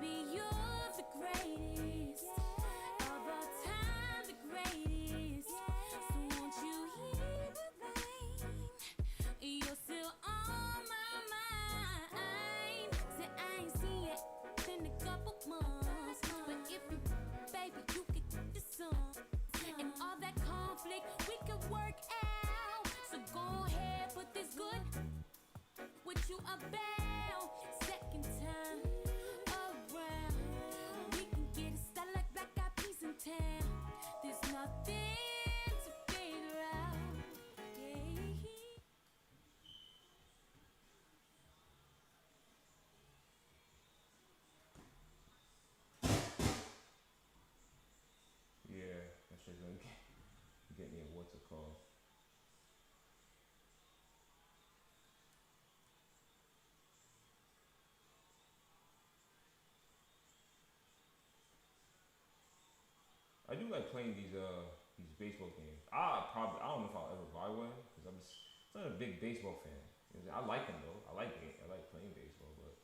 Baby, you're the greatest of all time, the greatest. So won't you hear the rain? You're still on my mind. Say I ain't seen you in a couple months, but if you, baby, you could get this song and all that conflict we could work out. So go ahead, put this good what you about. Second time around, we can get it started like black eyed peas in town. There's nothing to figure out. Yeah. Yeah, that shit's gonna get me a what's it called? I do like playing these baseball games. I don't know if I'll ever buy one because I'm just not a big baseball fan. I like them though. I like playing baseball, but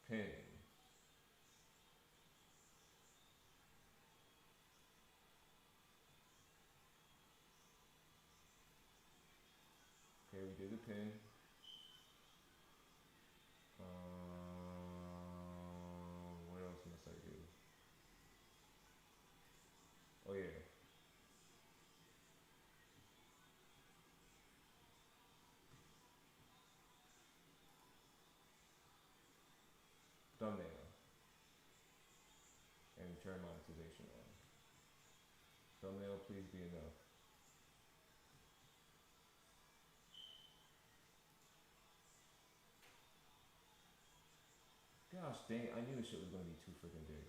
pin. Okay, we did the pin. What else must I do? Oh yeah, thumbnail and turn monetization on. Thumbnail, please be enough. Gosh dang it, I knew this shit was gonna be too freaking big.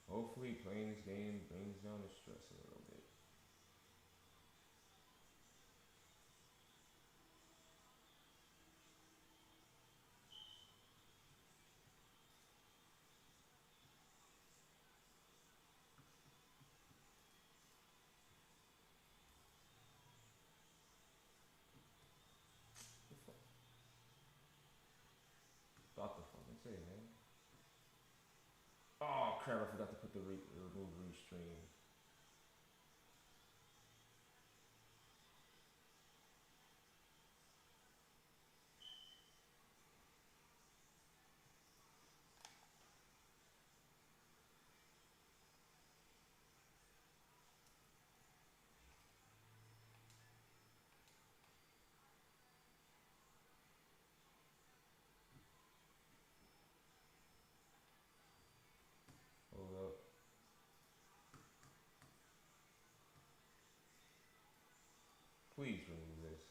Hopefully playing this game brings down the stress a little bit. The fuck? Thought the fucking say, man. Oh crap, I forgot to put the remove restream. Hold up. Please remove this.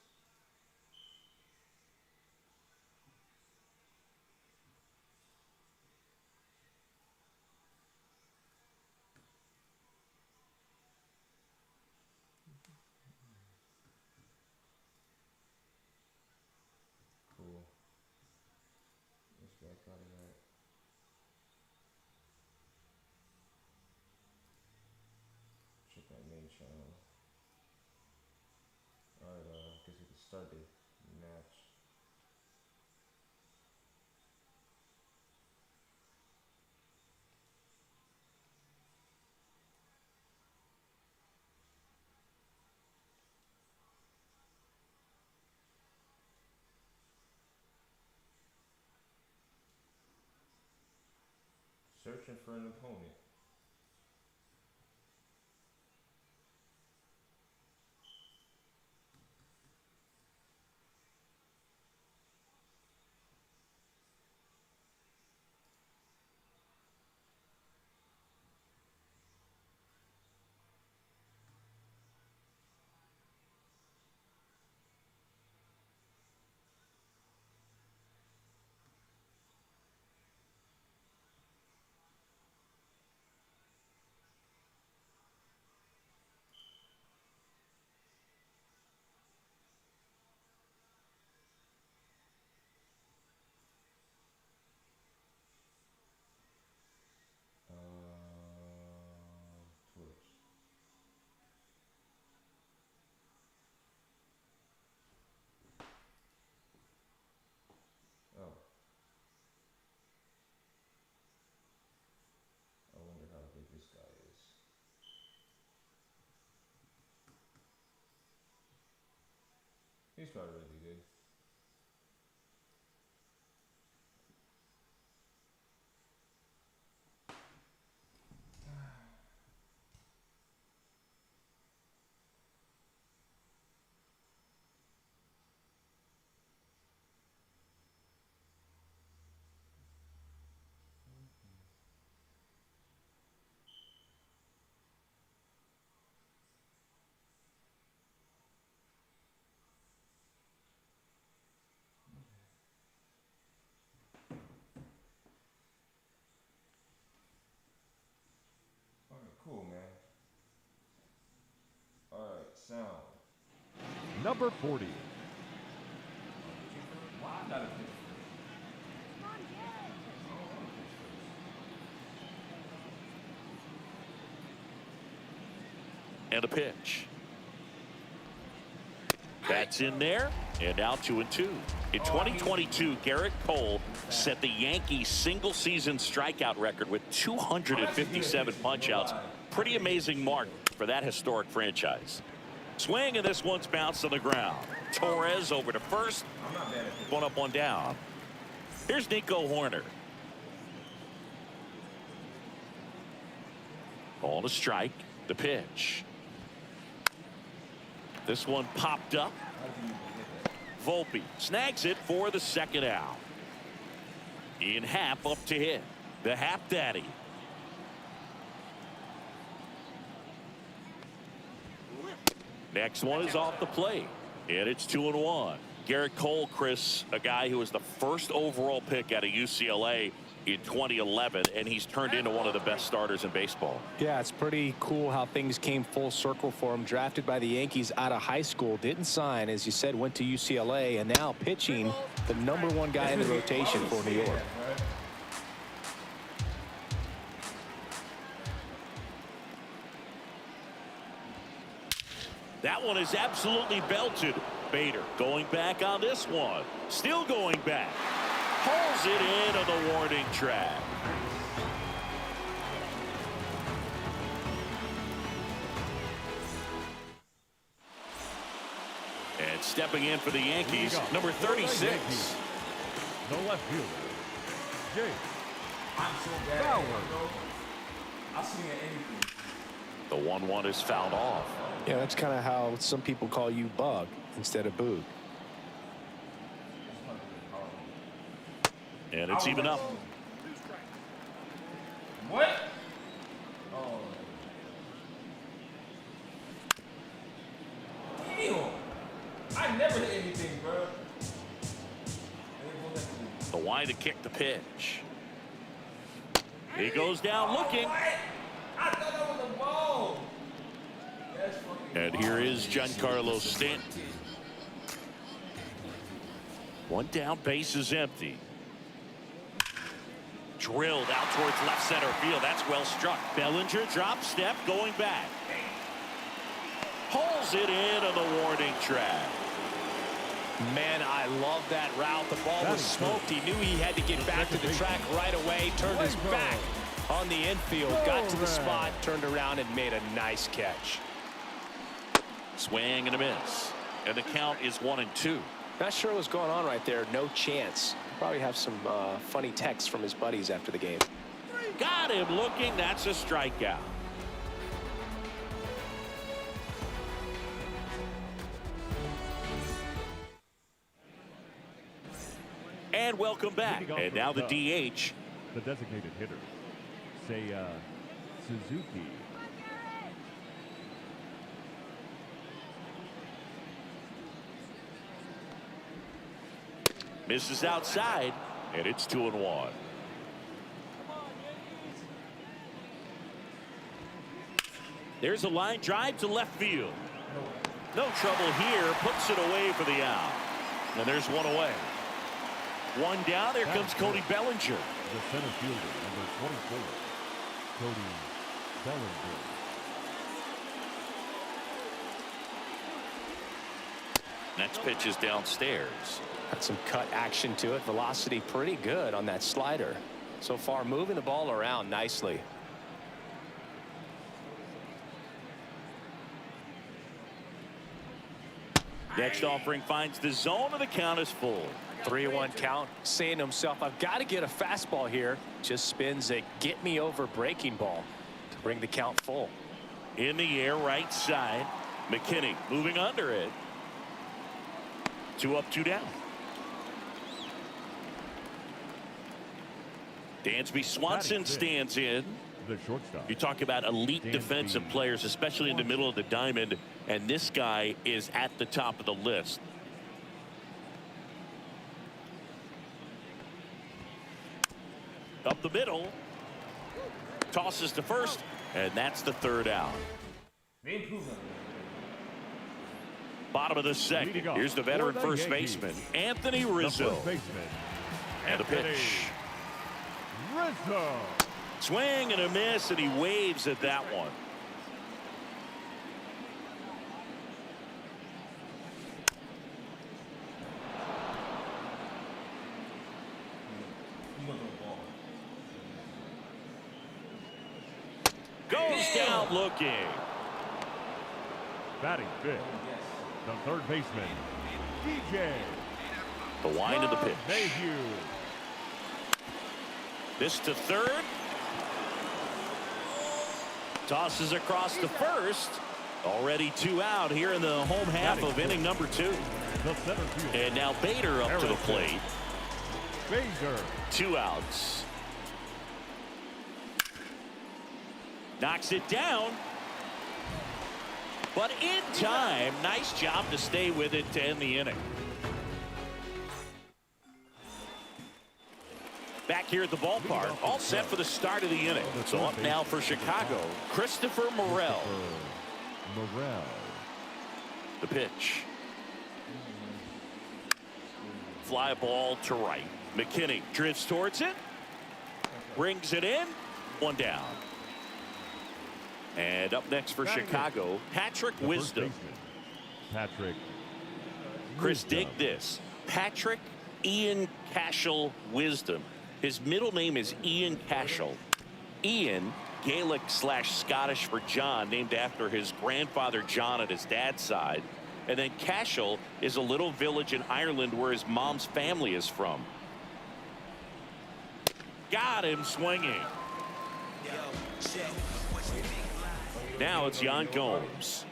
Cool. Let's back out of that. Check that main channel. Alright, guess we can start the match. Searching for an opponent. He started really good. Cool, man. Alright, sound. Number 40. Why I gotta pitch And a pitch. That's in there, and now 2-2. In 2022, Garrett Cole set the Yankees single-season strikeout record with 257 punch-outs. Pretty amazing mark for that historic franchise. Swing, and this one's bounced on the ground. Torres over to first. One up, one down. Here's Nico Horner. On a strike. The pitch. This one popped up. Volpe snags it for the second out. In half up to hit. The half daddy. Next one is off the plate. And it's 2-1. Garrett Cole, Chris, a guy who was the first overall pick out of UCLA in 2011, and he's turned into one of the best starters in baseball. Yeah, it's pretty cool how things came full circle for him. Drafted by the Yankees out of high school, didn't sign, as you said, went to UCLA, and now pitching the #1 guy in the rotation for New York. That one is absolutely belted. Bader going back on this one. Still going back. Pulls it in on the warning track. And stepping in for the Yankees, number 36. The left fielder, Jay. I'm so bad. I'll swing at anything. The 1-1 is fouled off. Yeah, that's kind of how some people call you Bug instead of Boog. And it's even up. What? Oh. Damn. I never hit anything, bro. The wide to kick the pitch. He goes down looking. What? I thought that was a ball. And here is Giancarlo Stanton. One down, base is empty. Drilled out towards left center field. That's well struck. Bellinger drop step going back. Pulls it in on the warning track. Man, I love that route. The ball was smoked. He knew he had to get back to the track right away. Turned his back on the infield. Got to the spot, turned around, and made a nice catch. Swing and a miss. And the count is 1-2. Not sure what's going on right there. No chance. Probably have some funny texts from his buddies after the game. Got him looking. That's a strikeout. And welcome back. And now the DH. The designated hitter, Seiya Suzuki. Misses outside, and it's 2-1. There's a line drive to left field. No trouble here. Puts it away for the out. And there's one away. One down. There comes Cody Bellinger. The center fielder, number 24, Cody Bellinger. Next pitch is downstairs. Got some cut action to it. Velocity pretty good on that slider. So far, moving the ball around nicely. Next offering finds the zone, and the count is full. 3-1 count, saying to himself, I've got to get a fastball here. Just spins a get me over breaking ball to bring the count full. In the air, right side. McKinney moving under it. 2 up, 2 down. Dansby Swanson stands in. The shortstop. You talk about elite defensive players, especially in the middle of the diamond, and this guy is at the top of the list. Up the middle. Tosses to first, and that's the 3rd out. They improved on Bottom of the second. Here's the veteran first baseman, Anthony Rizzo. The first baseman. And the pitch. Rizzo. Swing and a miss, and he waves at that one. Goes down looking. Batting fifth. The third baseman, DJ. The wind of the pitch. Mayhew. This to third. Tosses across to first. Already 2 out here in the home half of inning number 2. The center fielder. And now Bader up to the plate. Bader. 2 outs. Knocks it down. But in time, nice job to stay with it to end the inning. Back here at the ballpark, all set for the start of the inning. So up now for Chicago, Christopher Morel. The pitch. Fly ball to right. McKinney drifts towards it. Brings it in. 1 down. And up next for Chicago, Patrick Wisdom. Patrick. Chris, dig this. Patrick Ian Cashel Wisdom. His middle name is Ian Cashel. Ian, Gaelic/Scottish for John, named after his grandfather John at his dad's side. And then Cashel is a little village in Ireland where his mom's family is from. Got him swinging. Now it's Yan Gomes.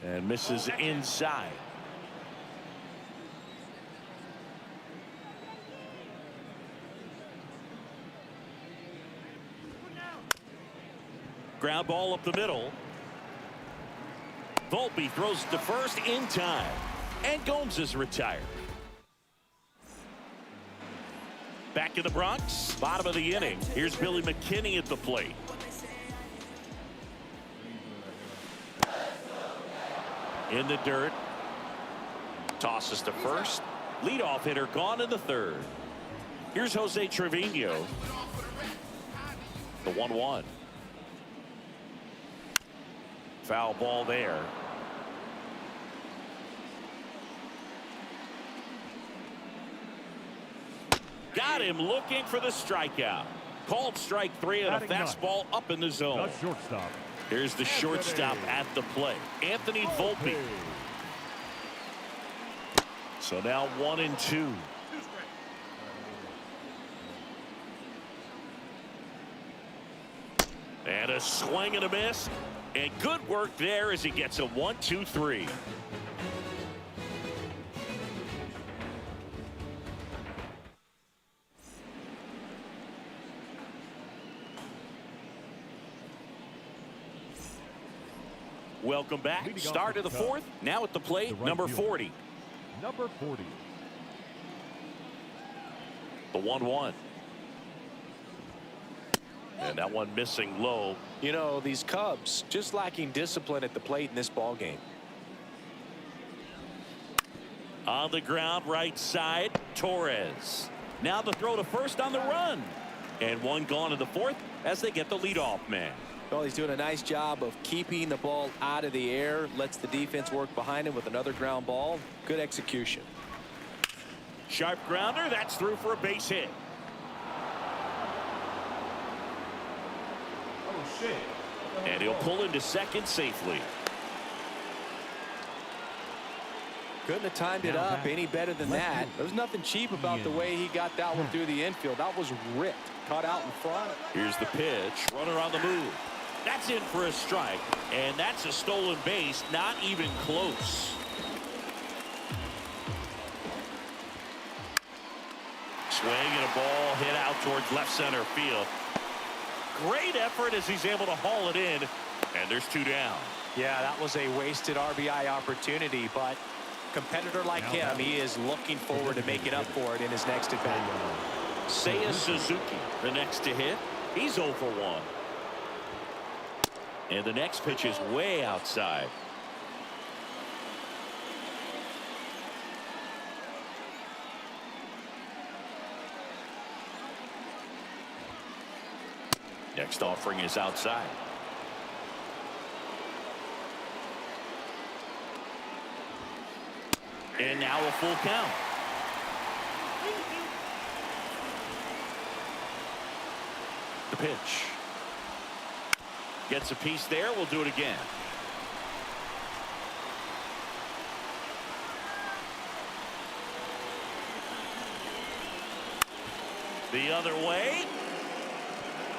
And misses inside. Ground ball up the middle. Volpe throws to first in time. And Gomes is retired. Back in the Bronx, bottom of the inning. Here's Billy McKinney at the plate. In the dirt. Tosses to first. Leadoff hitter gone in the 3rd. Here's Jose Trevino. The 1-1. Foul ball there. Got him looking for the strikeout. Called strike 3 and a fastball up in the zone. The shortstop. Here's the shortstop at the plate, Anthony Volpe. So now 1-2. And a swing and a miss. And good work there as he gets a 1-2-3. Welcome back. Start of the 4th. Now at the plate, number 40. Number 40. The 1-1. And that one missing low. You know, these Cubs just lacking discipline at the plate in this ball game. On the ground, right side, Torres. Now the throw to first on the run. And one gone in the 4th as they get the leadoff man. Well, he's doing a nice job of keeping the ball out of the air. Lets the defense work behind him with another ground ball. Good execution. Sharp grounder. That's through for a base hit. shit. And he'll pull into second safely. Couldn't have timed it up any better than that. There's nothing cheap about the way he got that one through the infield. That was ripped. Caught out in front. Here's the pitch. Runner on the move. That's in for a strike. And that's a stolen base. Not even close. Swing and a ball hit out towards left center field. Great effort as he's able to haul it in. And there's 2 down. Yeah, that was a wasted RBI opportunity, but competitor like him, he is looking forward to making up for it in his next at-bat. Seiya Suzuki, the next to hit. He's 0 for 1. And the next pitch is way outside. Next offering is outside. And now a full count. The pitch. Gets a piece there. We'll do it again. The other way.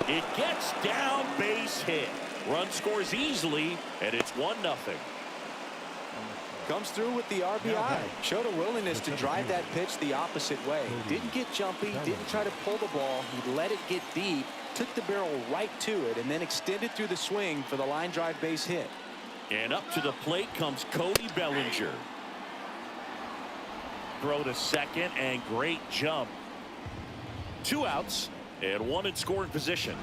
It gets down, base hit. Run scores easily, and it's 1-0. Comes through with the RBI. Showed a willingness to drive that pitch the opposite way. Didn't get jumpy, didn't try to pull the ball. He let it get deep, took the barrel right to it, and then extended through the swing for the line drive base hit. And up to the plate comes Cody Bellinger. Throw to second, and great jump. 2 outs, and 1 in scoring position.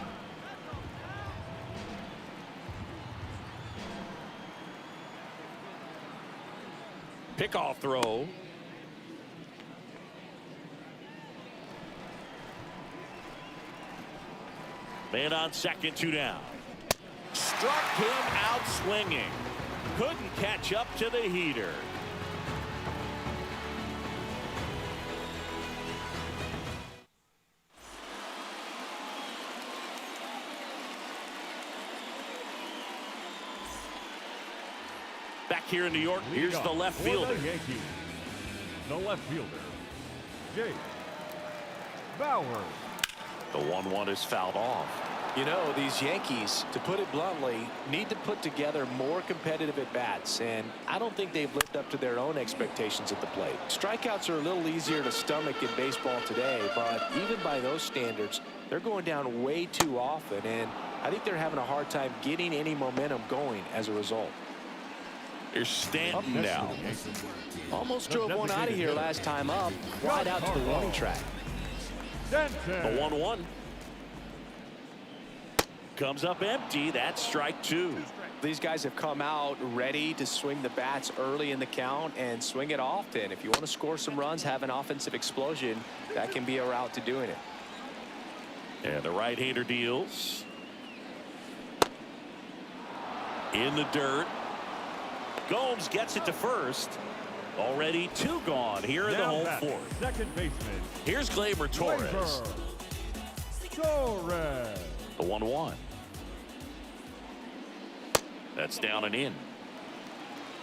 Pickoff throw. Man on second, 2 down. Struck him out swinging. Couldn't catch up to the heater. Back here in New York, here's the left fielder. The left fielder, Jake Bauer. The 1-1 is fouled off. You know, these Yankees, to put it bluntly, need to put together more competitive at-bats, and I don't think they've lived up to their own expectations at the plate. Strikeouts are a little easier to stomach in baseball today, but even by those standards, they're going down way too often, and I think they're having a hard time getting any momentum going as a result. Here's Stanton now. Almost drove one out of here last time up, right out to the warning track. The 1-1. Comes up empty. That's strike 2. These guys have come out ready to swing the bats early in the count and swing it often. If you want to score some runs, have an offensive explosion, that can be a route to doing it. And the right-hander deals. In the dirt. Gomes gets it to first. Already 2 gone here in the home fourth. Second baseman. Here's Gleyber Torres. Torres. The 1-1. That's down and in.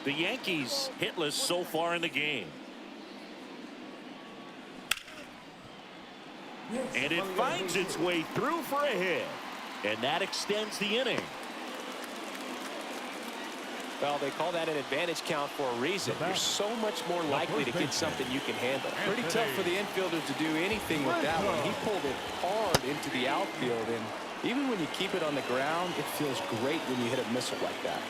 The Yankees hitless so far in the game. And it finds its way through for a hit. And that extends the inning. Well, they call that an advantage count for a reason. You're so much more likely to get something you can handle. Pretty tough for the infielder to do anything with that one. He pulled it hard into the outfield, and even when you keep it on the ground, it feels great when you hit a missile like that.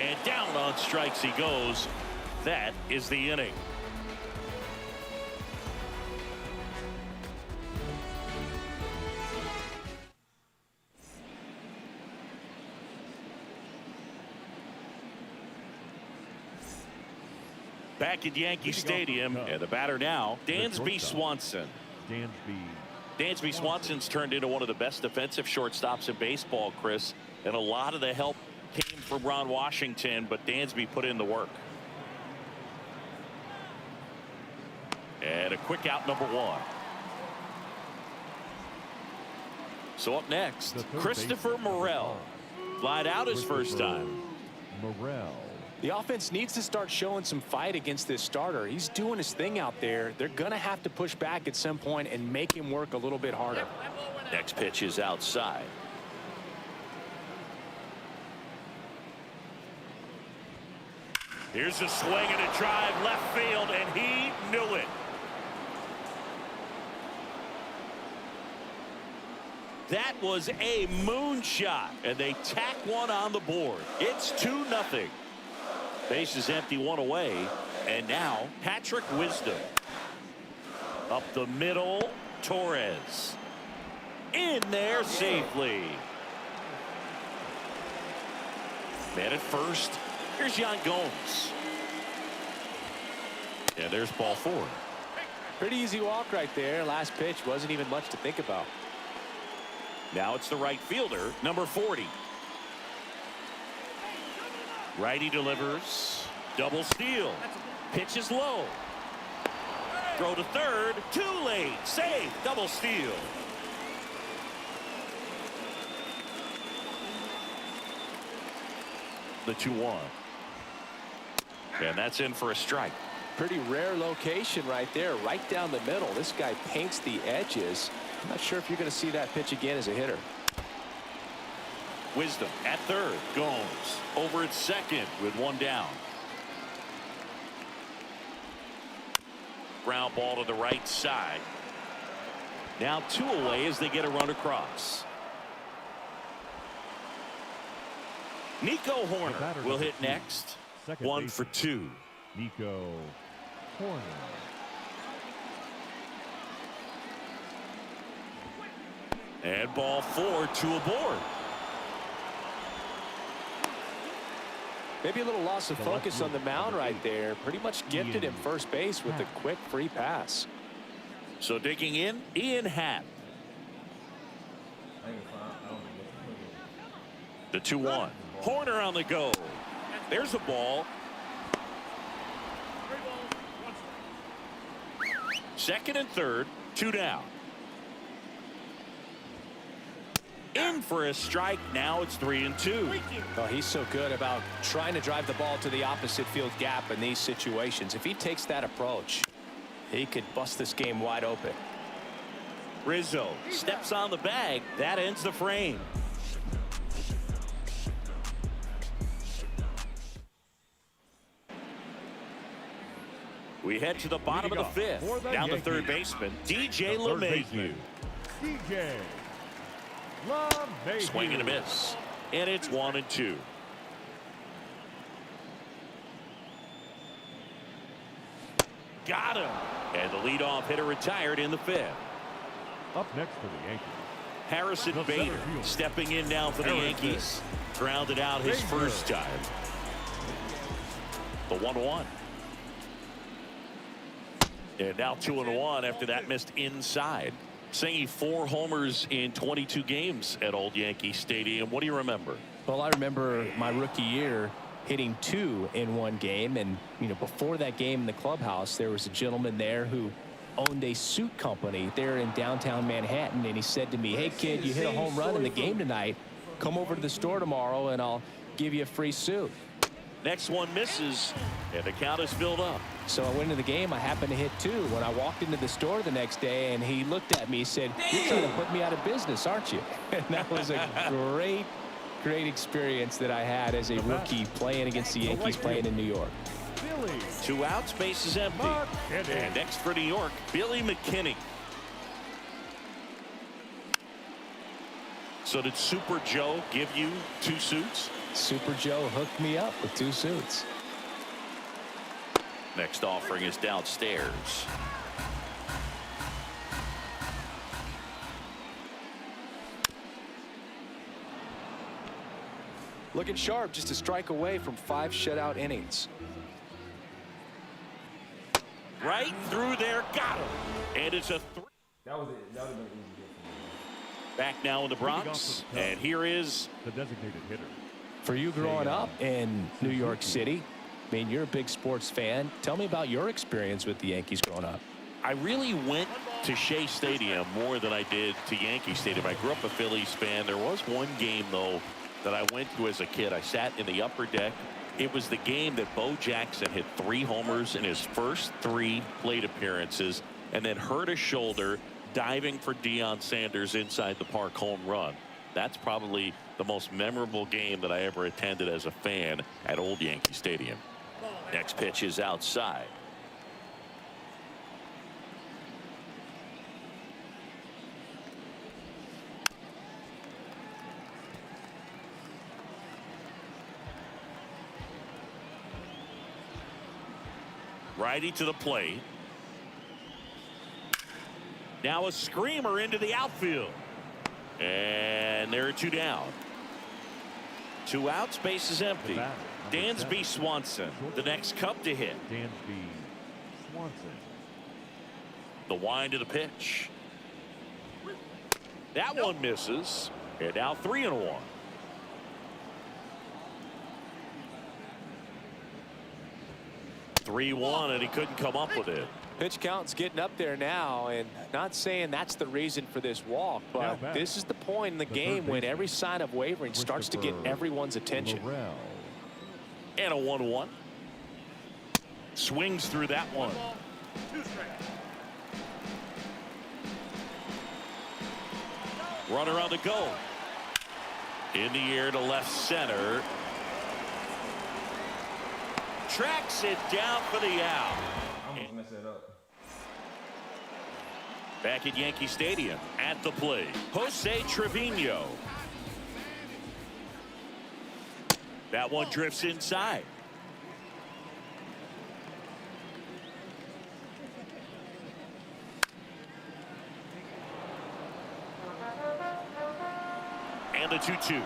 And down on strikes he goes. That is the inning. Back at Yankee Stadium, and the batter now, Dansby Swanson. Dansby Swanson's turned into one of the best defensive shortstops in baseball, Chris, and a lot of the help came from Ron Washington, but Dansby put in the work. And a quick out, number 1. So up next, The third Christopher baseman. Morel. Flied out his first time. Morel. The offense needs to start showing some fight against this starter. He's doing his thing out there. They're going to have to push back at some point and make him work a little bit harder. Next pitch is outside. Here's a swing and a drive left field, and he knew it. That was a moonshot, and they tack one on the board. It's 2-0. Base is empty, one away, and now Patrick Wisdom. Up the middle, Torres. In there safely. Man at first. Here's Yan Gomes. And there's ball 4. Pretty easy walk right there. Last pitch wasn't even much to think about. Now it's the right fielder, number 40. Righty delivers. Double steal. Pitch is low. Throw to third. Too late. Save. Double steal. The 2-1. And that's in for a strike. Pretty rare location right there, right down the middle. This guy paints the edges. I'm not sure if you're going to see that pitch again as a hitter. Wisdom at third. Gomes over at second with one down. Ground ball to the right side. Now 2 away as they get a run across. Nico Horner will hit next. 1 for 2. Nico Horner. And ball 4, 2 aboard. Maybe a little loss of focus on the mound right there. Pretty much gifted him first base with a quick free pass. So digging in, Ian Happ. The 2-1. Horner on the go. There's a ball. Second and third, 2 down. In for a strike. Now it's 3-2. Oh, he's so good about trying to drive the ball to the opposite field gap in these situations. If he takes that approach, he could bust this game wide open. Rizzo steps on the bag. That ends the frame. We head to the bottom of the 5th. Down to third baseman, DJ LeMahieu. DJ LeMahieu. Swing and a miss. And it's 1-2. Got him. And the leadoff hitter retired in the 5th. Up next for the Yankees. Harrison The Bader center fielder. stepping in now for the Harrison Yankees. Grounded out his Bader. first time. The 1-1. And now 2-1 after that missed inside. Singing 4 homers in 22 games at Old Yankee Stadium. What do you remember? Well, I remember my rookie year hitting 2 in one game. And, you know, before that game in the clubhouse, there was a gentleman there who owned a suit company there in downtown Manhattan. And he said to me, hey, kid, you hit a home run in the game tonight. Come over to the store tomorrow and I'll give you a free suit. Next one misses, and the count is filled up. So I went into the game. I happened to hit 2. When I walked into the store the next day, and he looked at me, he said, you're trying to put me out of business, aren't you? And that was a great experience that I had as a rookie playing against the Yankees, playing in New York. Billy 2 outs, base is empty. McKinney. And next for New York, Billy McKinney. So did Super Joe give you 2 suits? Super Joe hooked me up with 2 suits. Next offering is downstairs. Looking sharp, just a strike away from 5 shutout innings. Right through there, got him. And it's a 3. That was it. That would have been easy hit for me. Back now in the Bronx. And here is the designated hitter. For you growing up in New York City, I mean, you're a big sports fan. Tell me about your experience with the Yankees growing up. I really went to Shea Stadium more than I did to Yankee Stadium. I grew up a Phillies fan. There was one game, though, that I went to as a kid. I sat in the upper deck. It was the game that Bo Jackson hit 3 homers in his first 3 plate appearances and then hurt his shoulder diving for Deion Sanders inside the park home run. That's probably the most memorable game that I ever attended as a fan at Old Yankee Stadium. Next pitch is outside. Righty to the plate. Now a screamer into the outfield. And there are 2 down. 2 outs, base is empty. Dansby Swanson, the next Cub to hit. Dansby Swanson. The wind to the pitch. That one misses. And now 3-1. And he couldn't come up with it. Pitch count's getting up there now, and not saying that's the reason for this walk, but this is the point in the game when every sign of wavering starts to get everyone's attention. And a 1-1. Swings through that one. Runner on the go. In the air to left center. Tracks it down for the out. I almost messed it up. Back at Yankee Stadium, at the plate, Jose Trevino. That one drifts inside. And a 2-2.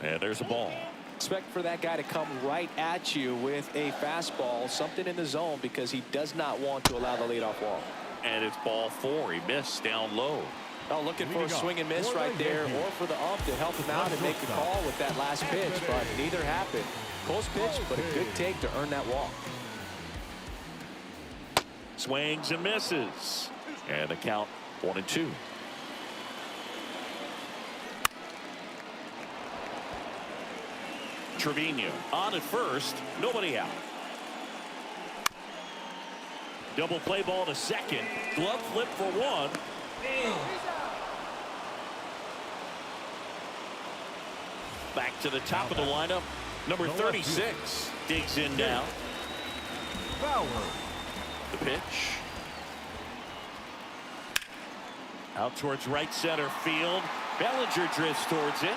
And there's a ball. Expect for that guy to come right at you with a fastball, something in the zone, because he does not want to allow the leadoff walk. And it's ball 4. He missed down low. Oh, looking for a swing and miss right there, or for the ump to help him out and make the call with that last pitch, but neither happened. Close pitch, but a good take to earn that walk. Swings and misses. And the count 1-2. Trevino on at first, nobody out. Double play ball to second. Glove flip for 1. Back to the top of the lineup. Number 36 digs in now. The pitch. Out towards right center field. Bellinger drifts towards it.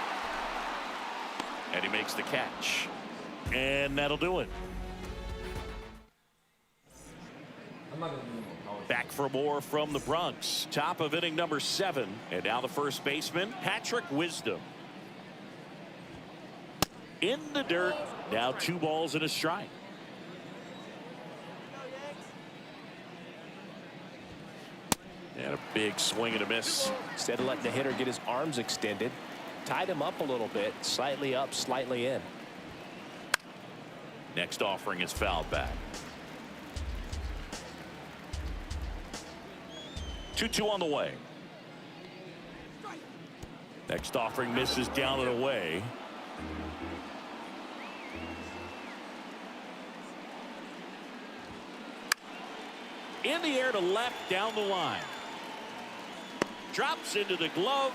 And he makes the catch. And that'll do it. Back for more from the Bronx. Top of inning number 7. And now the first baseman, Patrick Wisdom. In the dirt. Now 2 balls and a strike. And a big swing and a miss. Instead of letting the hitter get his arms extended, tied him up a little bit, slightly up, slightly in. Next offering is fouled back. 2-2 on the way. Next offering misses down and away. In the air to left down the line. Drops into the glove.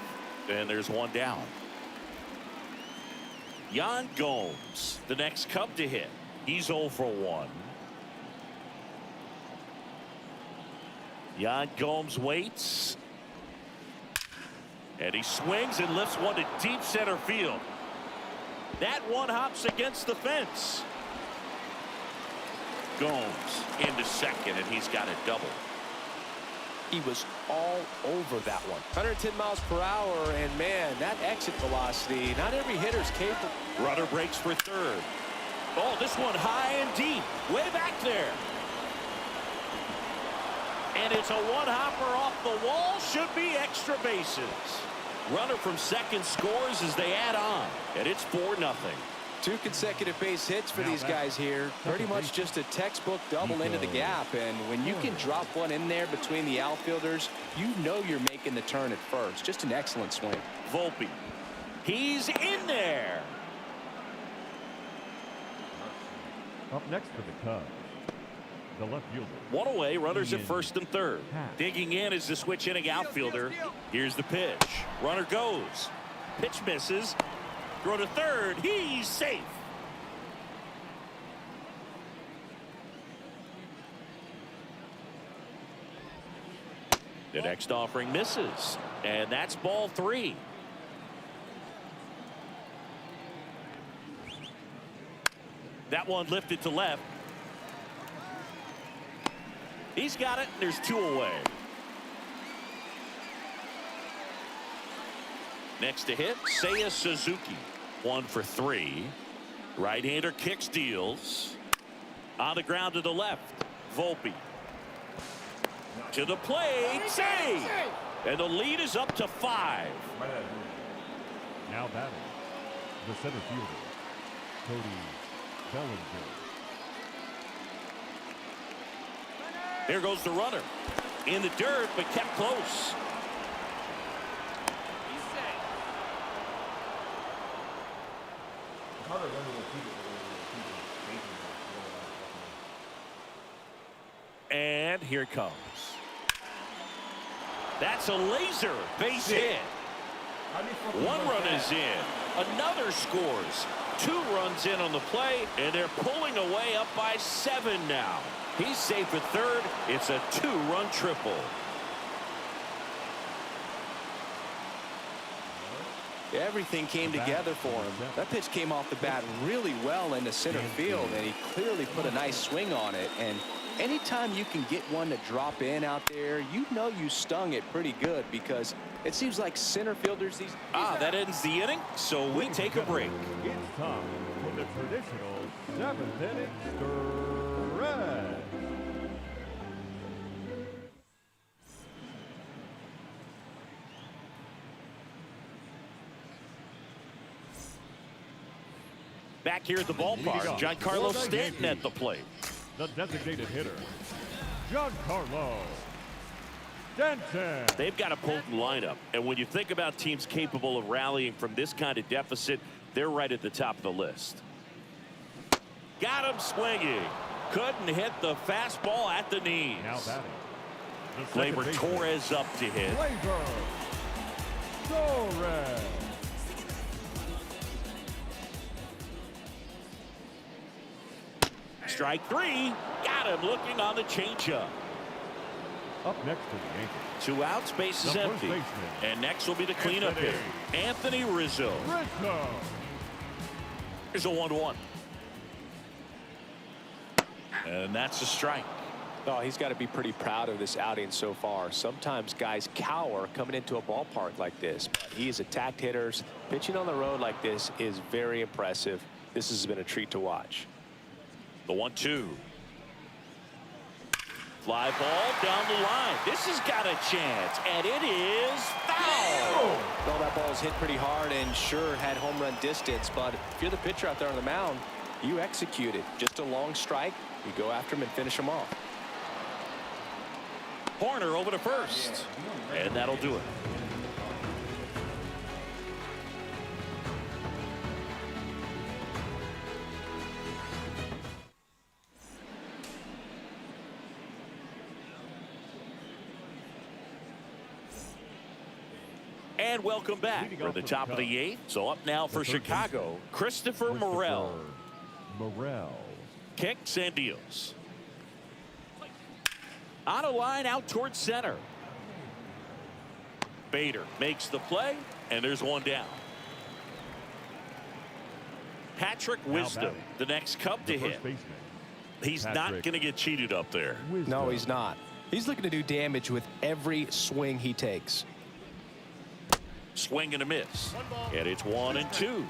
And there's 1 down. Yan Gomes, the next Cub to hit. He's 0 for 1. Yan Gomes waits. And he swings and lifts one to deep center field. That one hops against the fence. Gomes into second, and he's got a double. He was all over that one. 110 miles per hour, and man, that exit velocity, not every hitter's capable. Runner breaks for third. Oh, this one high and deep, way back there. And it's a one-hopper off the wall, should be extra bases. Runner from second scores as they add on, and it's 4-0. 2 consecutive base hits for these guys here. Pretty much just a textbook double into the gap. And when you can drop one in there between the outfielders, you know you're making the turn at first. Just an excellent swing. Volpe. He's in there. Up next for the Cubs, the left fielder. One away, runners at first and third. Digging in is the switch inning outfielder. Here's the pitch. Runner goes. Pitch misses. Throw to third. He's safe. The next offering misses. And that's ball 3. That one lifted to left. He's got it. There's 2 away. Next to hit, Seiya Suzuki. 1 for 3. Right-hander kicks, deals. On the ground to the left. Volpe. To the plate. Save. And the lead is up to 5. Now batting, the center fielder, Cody Bellinger. Here goes the runner. In the dirt, but kept close. And here it comes. That's a laser base hit. 1 run is in. Another scores. 2 runs in on the play, and they're pulling away up by 7 now. He's safe at third. It's a 2-run triple. Everything came together for him. That pitch came off the bat really well into center field, and he clearly put a nice swing on it. And anytime you can get one to drop in out there, you know you stung it pretty good, because it seems like center fielders these. That ends the inning, so we take a break. It's time for the traditional 7th inning stretch. Back here at the ballpark, Giancarlo Stanton at the plate. The designated hitter, Giancarlo Stanton. They've got a potent lineup, and when you think about teams capable of rallying from this kind of deficit, they're right at the top of the list. Got him swinging. Couldn't hit the fastball at the knees. Now batting, the Gleyber Torres up to hit. Gleyber Torres. Strike 3. Got him looking on the changeup. Up next to the Yankees, 2 outs, base is the first empty. baseman, And next will be the cleanup hitter, Anthony Rizzo. Rizzo. Here's a 1-1. And that's a strike. Oh, he's got to be pretty proud of this outing so far. Sometimes guys cower coming into a ballpark like this, but he has attacked hitters. Pitching on the road like this is very impressive. This has been a treat to watch. The 1-2. Fly ball down the line. This has got a chance, and it is foul. Well, that ball's hit pretty hard and sure had home run distance, but if you're the pitcher out there on the mound, you execute it. Just a long strike. You go after him and finish him off. Horner over to first, and that'll do it. And welcome back. We're at the top of the 8th. So up now for Chicago, Christopher Morel. Kicks and deals. On a line out towards center. Bader makes the play, and there's one down. Patrick Wisdom, the next Cub to hit. He's not going to get cheated up there. No, he's not. He's looking to do damage with every swing he takes. Swing and a miss. And it's 1-2.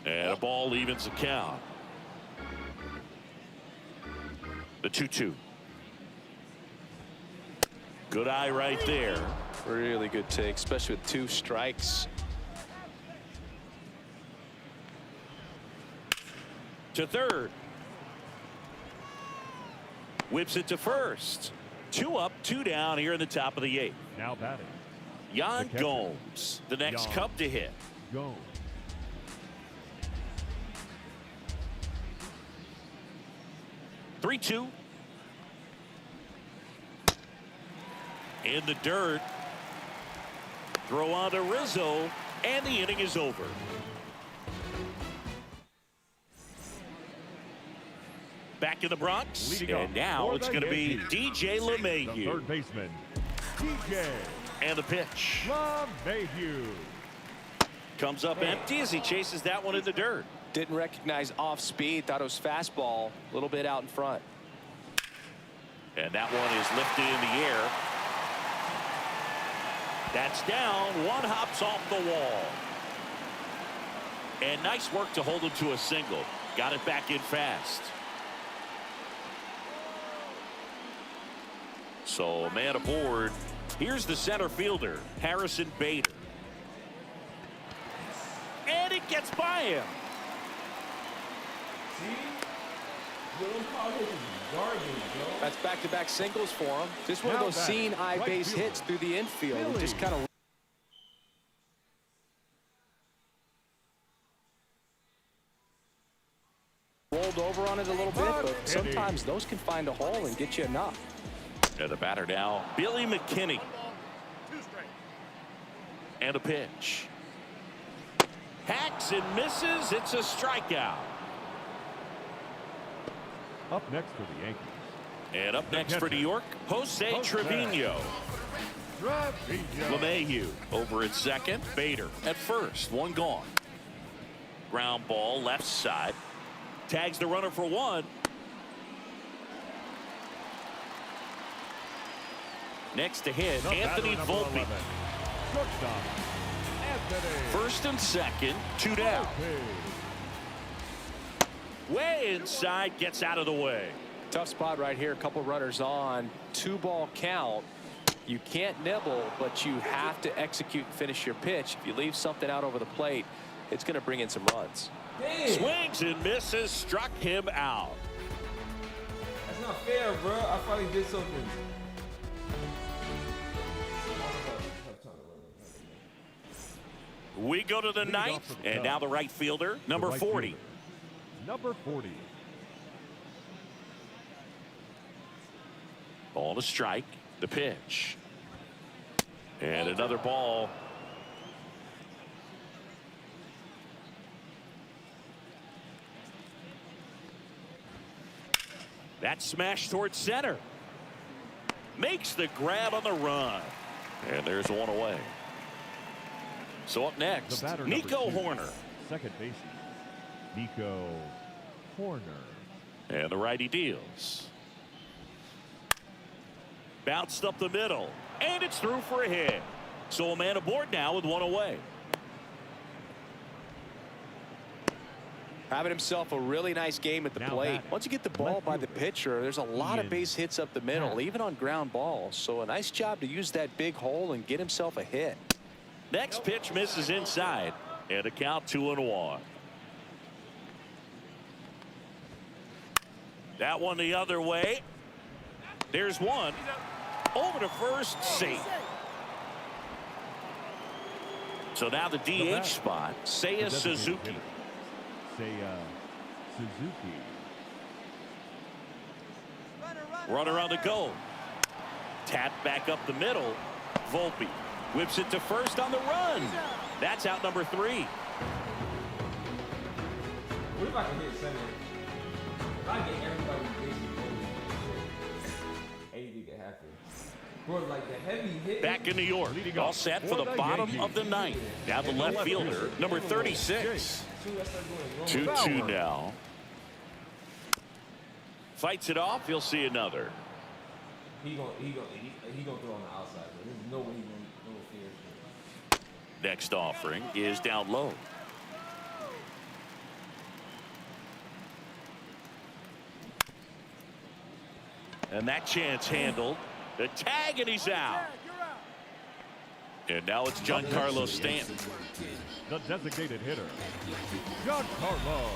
And a ball evens the count. The 2-2. Good eye right there. Really good take, especially with 2 strikes. To third. Whips it to first. 2 up, 2 down here in the top of the 8th. Now batting. Yan The catcher. Gomes, the next Yan. Cub to hit. Go. 3-2. In the dirt. Throw on to Rizzo, and the inning is over. Back in the Bronx, Leading and off now for it's the going to be Yankees. DJ The LeMahieu. third baseman, DJ And the pitch LeMahieu. comes up empty as he chases that one in the dirt. Didn't recognize off speed, thought it was fastball, a little bit out in front. And that one is lifted in the air. That's down. One hops off the wall. And nice work to hold him to a single. Got it back in fast. So a man aboard. Here's the center fielder, Harrison Bader. And it gets by him. See? Little college is garbage, bro. That's back-to-back singles for him. Just one of Now those batting, seeing eye right base fielder, hits through the infield. He just Billy. kind of rolled over on it a little bit, but sometimes those can find a hole and get you enough. And the batter now, Billy McKinney. And a pitch. Hacks and misses. It's a strikeout. Up next for the Yankees, And up next for New York, Jose Trevino. Trevino. LeMahieu over at second. Bader at first. One gone. Ground ball left side. Tags the runner for one. Next to hit, The Anthony batter, number Volpe. 11, shortstop, Anthony First and second, 2 down. Volpe. Way inside, gets out of the way. Tough spot right here. A couple runners on. 2-ball count. You can't nibble, but you have to execute and finish your pitch. If you leave something out over the plate, it's going to bring in some runs. Damn. Swings and misses, struck him out. That's not fair, bro. I finally did something. We go to the Leading off ninth, for the and Cubs, now the right fielder, number The right 40. fielder, number 40. Ball to strike, the pitch. And another ball. That smash towards center. Makes the grab on the run. And there's one away. So up next, The batter, Nico number 2, Horner. Second baseman, Nico Horner. And the righty deals. Bounced up the middle. And it's through for a hit. So a man aboard now with one away. Having himself a really nice game at the Now plate. batting, Once you get the ball left by the fielder, pitcher, there's a lot of Ian base hits up the middle, Happ. even on ground balls. So a nice job to use that big hole and get himself a hit. Next pitch misses inside. And a count 2-1. That one the other way. There's one. Over to first, safe. So now the DH batter, spot, The Seiya designated Suzuki. hitter, Seiya Suzuki. Runner on the go. Tap back up the middle. Volpe whips it to first on the run. That's out number 3. What if I can hit center? If I get everybody basically anything can happen. Bro, like the heavy hit. Back in New York, Leading all off set for for the the bottom Yankees. of the ninth. Now the left fielder, number 36. 2-2 now. Fights it off. You'll see another. He gonna throw on the outside. Bro. There's no way he gonna no fear. Next offering is down low. And that chance handled. The tag, and he's out. And now it's Giancarlo Stanton. The designated hitter, Giancarlo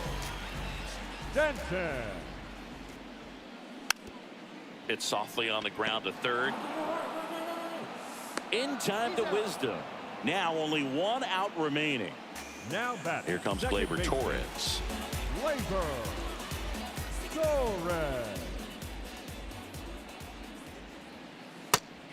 Stanton. It's softly on the ground to third. In time to Wisdom. Now only one out remaining. Now batting. Here comes second Gleyber baseman, Torres. Gleyber Torres.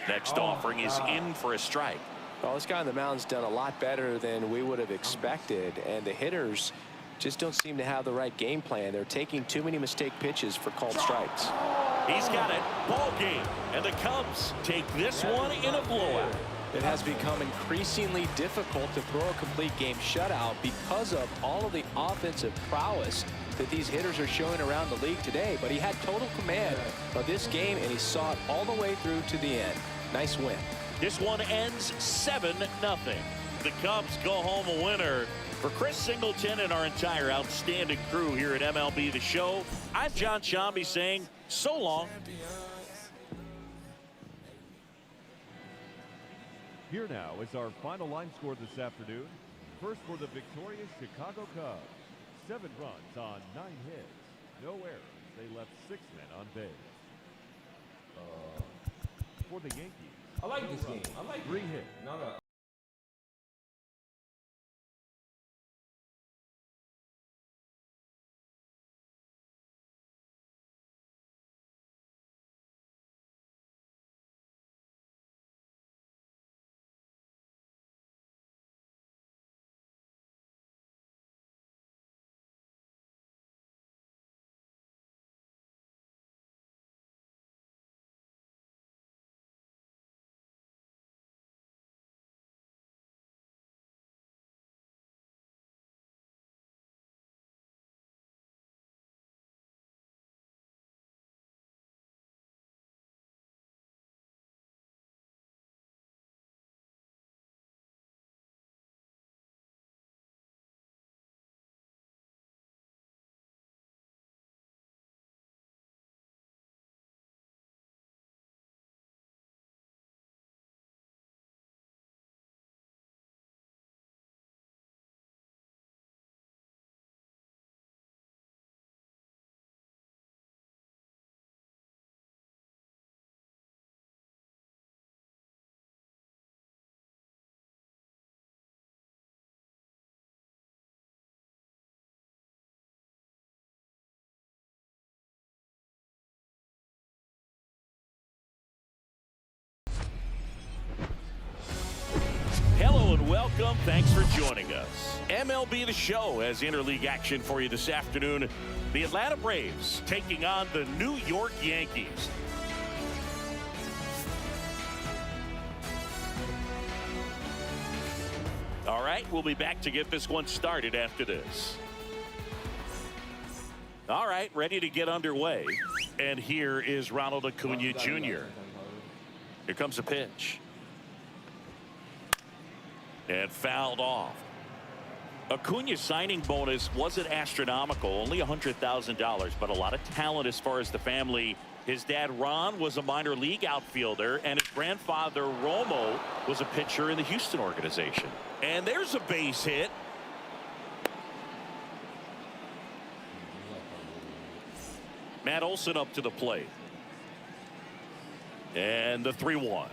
Next offering is in for a strike. Well, this guy on the mound's done a lot better than we would have expected, and the hitters just don't seem to have the right game plan. They're taking too many mistake pitches for called strikes. He's got it. Ball game. And the Cubs take this one in a blowout. It has become increasingly difficult to throw a complete game shutout because of all of the offensive prowess that these hitters are showing around the league today. But he had total command of this game, and he saw it all the way through to the end. Nice win. This one ends 7-0. The Cubs go home a winner. For Chris Singleton and our entire outstanding crew here at MLB The Show, I'm John Shambi saying so long. Here now is our final line score this afternoon. First for the victorious Chicago Cubs. 7 runs on 9 hits. No errors. They left 6 men on base. For the Yankees. I like this game. I like 3 hits. Not a Hello and welcome. Thanks for joining us. MLB The Show has interleague action for you this afternoon. The Atlanta Braves taking on the New York Yankees. All right, we'll be back to get this one started after this. All right, ready to get underway. And here is Ronald Acuna Jr. Here comes a pitch. And fouled off. Acuna's signing bonus wasn't astronomical, only $100,000, but a lot of talent as far as the family. His dad, Ron, was a minor league outfielder, and his grandfather, Romo, was a pitcher in the Houston organization. And there's a base hit. Matt Olson up to the plate. And the 3-1.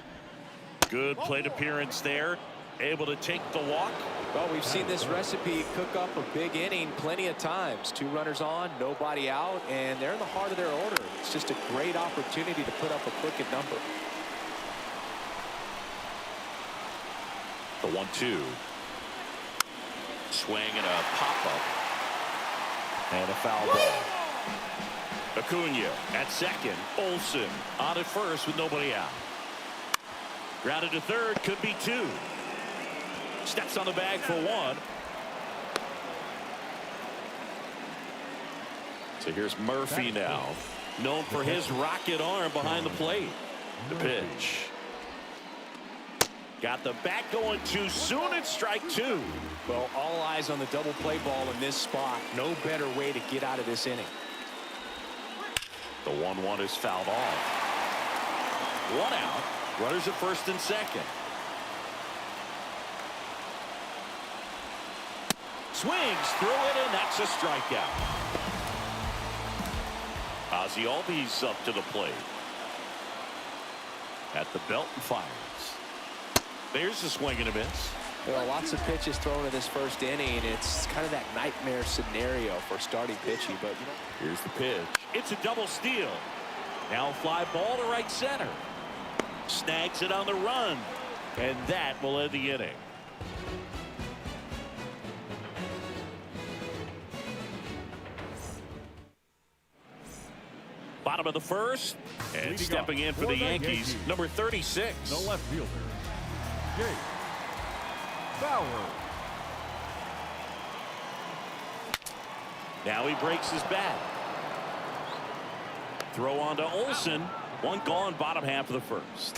Good plate appearance there. Able to take the walk. Well, we've seen this recipe cook up a big inning plenty of times. 2 runners on, nobody out, and they're in the heart of their order. It's just a great opportunity to put up a crooked number. The 1-2. Swing and a pop-up. And a foul ball. Acuna at second. Olson on at first with nobody out. Grounded to third, could be 2. Steps on the bag for 1. So here's Murphy now, known for his rocket arm behind the plate. The pitch. Got the bat going too soon. It's strike 2. Well, all eyes on the double play ball in this spot. No better way to get out of this inning. The 1-1 is fouled off. 1 out. Runners at first and second. swings through it, and that's a strikeout. Ozzie Albies up to the plate. At the belt and fires. There's a swing and a miss. There are lots of pitches thrown in this first inning. It's kind of that nightmare scenario for starting pitching. But here's the pitch. It's a double steal. Now fly ball to right center. Snags it on the run. And that will end the inning. Bottom of the first. And Leading stepping in for the Yankees, number 36. The left fielder, Jake Bauer. Now he breaks his bat. Throw on to Olsen. One gone, bottom half of the first.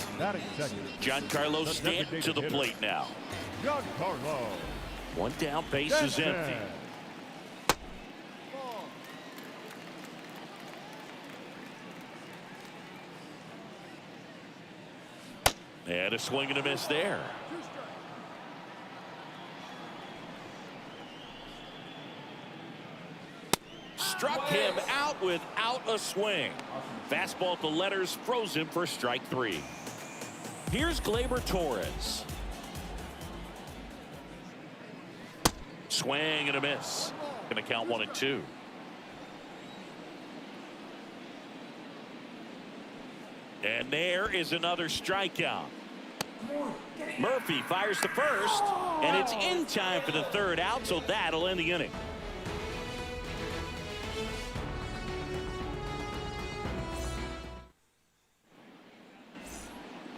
Giancarlo Stanton to the plate now. Giancarlo. One down, base is empty. And a swing and a miss there. Struck him out without a swing. Fastball to letters, frozen for strike 3. Here's Gleyber Torres. Swing and a miss. Going to count 1-2. And there is another strikeout. Murphy fires to first, and it's in time for the third out, so that'll end the inning.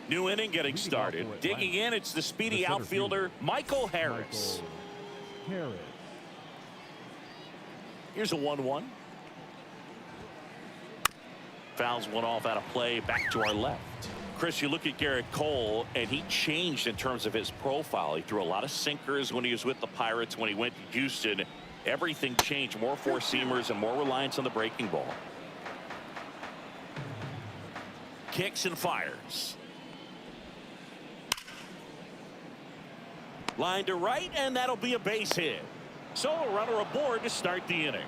New inning getting started. Digging in, it's the speedy outfielder, Michael Harris. Here's a 1-1. Fouls one off out of play, back to our left. Chris, you look at Garrett Cole, and he changed in terms of his profile. He threw a lot of sinkers when he was with the Pirates. When he went to Houston, everything changed. More four-seamers and more reliance on the breaking ball. Kicks and fires. Line to right, and that'll be a base hit. So a runner aboard to start the inning.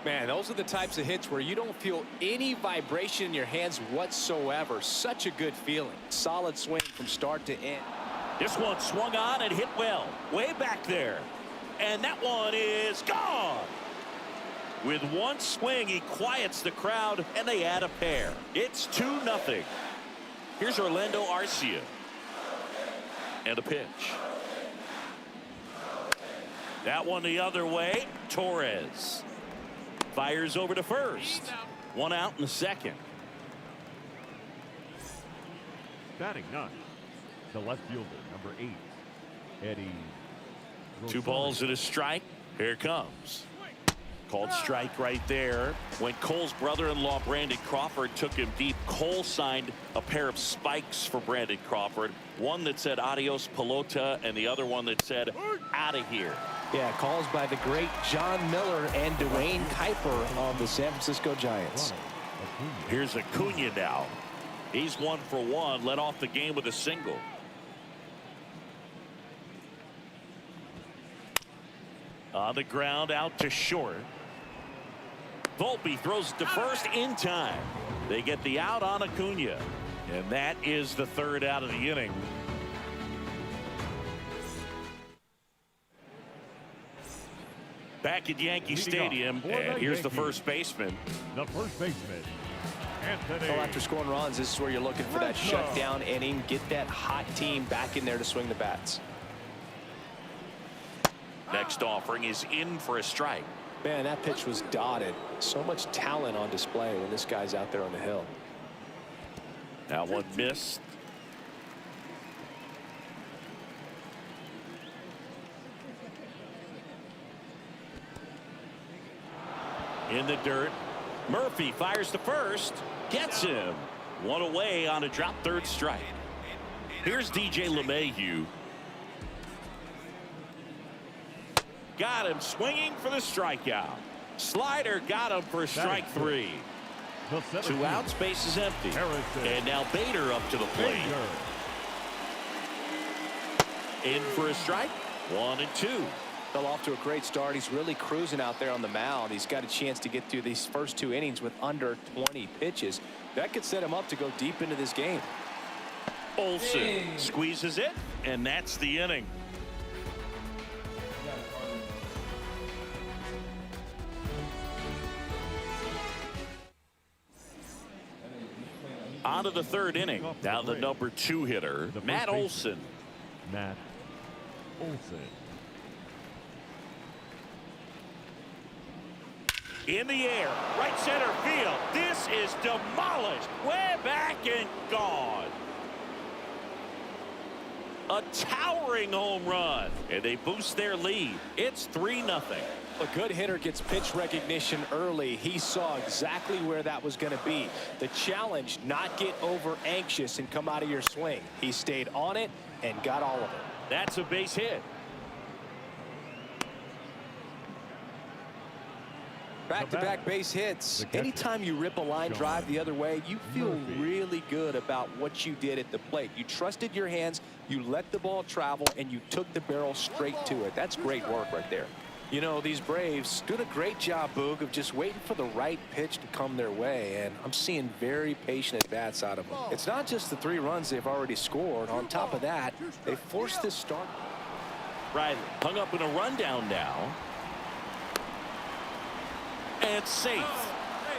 man, those are the types of hits where you don't feel any vibration in your hands whatsoever. Such a good feeling. Solid swing from start to end. This one swung on and hit well. Way back there. And that one is gone. With one swing, he quiets the crowd, and they add a pair. It's 2-0. Here's Orlando Arcia. And a pitch. That one the other way. Torres fires over to first. One out in the second. Batting ninth, the left fielder, number 8, Eddie. 2 balls and a strike. Here comes. Called strike right there. When Cole's brother-in-law Brandon Crawford took him deep, Cole signed a pair of spikes for Brandon Crawford. One that said adios pelota and the other one that said out of here. Yeah, calls by the great John Miller and Dwayne Kuiper of the San Francisco Giants. Here's Acuna now. He's 1 for 1, led off the game with a single. On the ground, out to short. Volpe throws to first in time. They get the out on Acuna. And that is the 3rd out of the inning. Back at Yankee Stadium, and here's the first baseman. The first baseman, Anthony. Well, after scoring runs, this is where you're looking for that shutdown inning. Get that hot team back in there to swing the bats. Next offering is in for a strike. Man, that pitch was dotted. So much talent on display when this guy's out there on the hill. That one missed. In the dirt. Murphy fires to first. Gets him. One away on a drop third strike. Here's DJ LeMahieu. Got him swinging for the strikeout. Slider got him for strike 3. 2 outs, base is empty. And now Bader up to the plate. In for a strike. 1 and 2. Fell off to a great start. He's really cruising out there on the mound. He's got a chance to get through these first 2 innings with under 20 pitches. That could set him up to go deep into this game. Olsen squeezes it, and that's the inning. On to the 3rd inning. Now the number 2 hitter, Matt Olsen. Matt Olsen. In the air, right center field. This is demolished. Way back and gone. A towering home run, and they boost their lead. It's 3-0. A good hitter gets pitch recognition early. He saw exactly where that was going to be. The challenge, not get over anxious and come out of your swing. He stayed on it and got all of it. That's a base hit. Back-to-back base hits. Anytime you rip a line drive the other way, you feel really good about what you did at the plate. You trusted your hands, you let the ball travel, and you took the barrel straight to it. That's great work right there. You know, these Braves did a great job, Boog, of just waiting for the right pitch to come their way, and I'm seeing very patient at-bats out of them. It's not just the 3 runs they've already scored. On top of that, they forced this start. Riley hung up in a rundown now. And safe.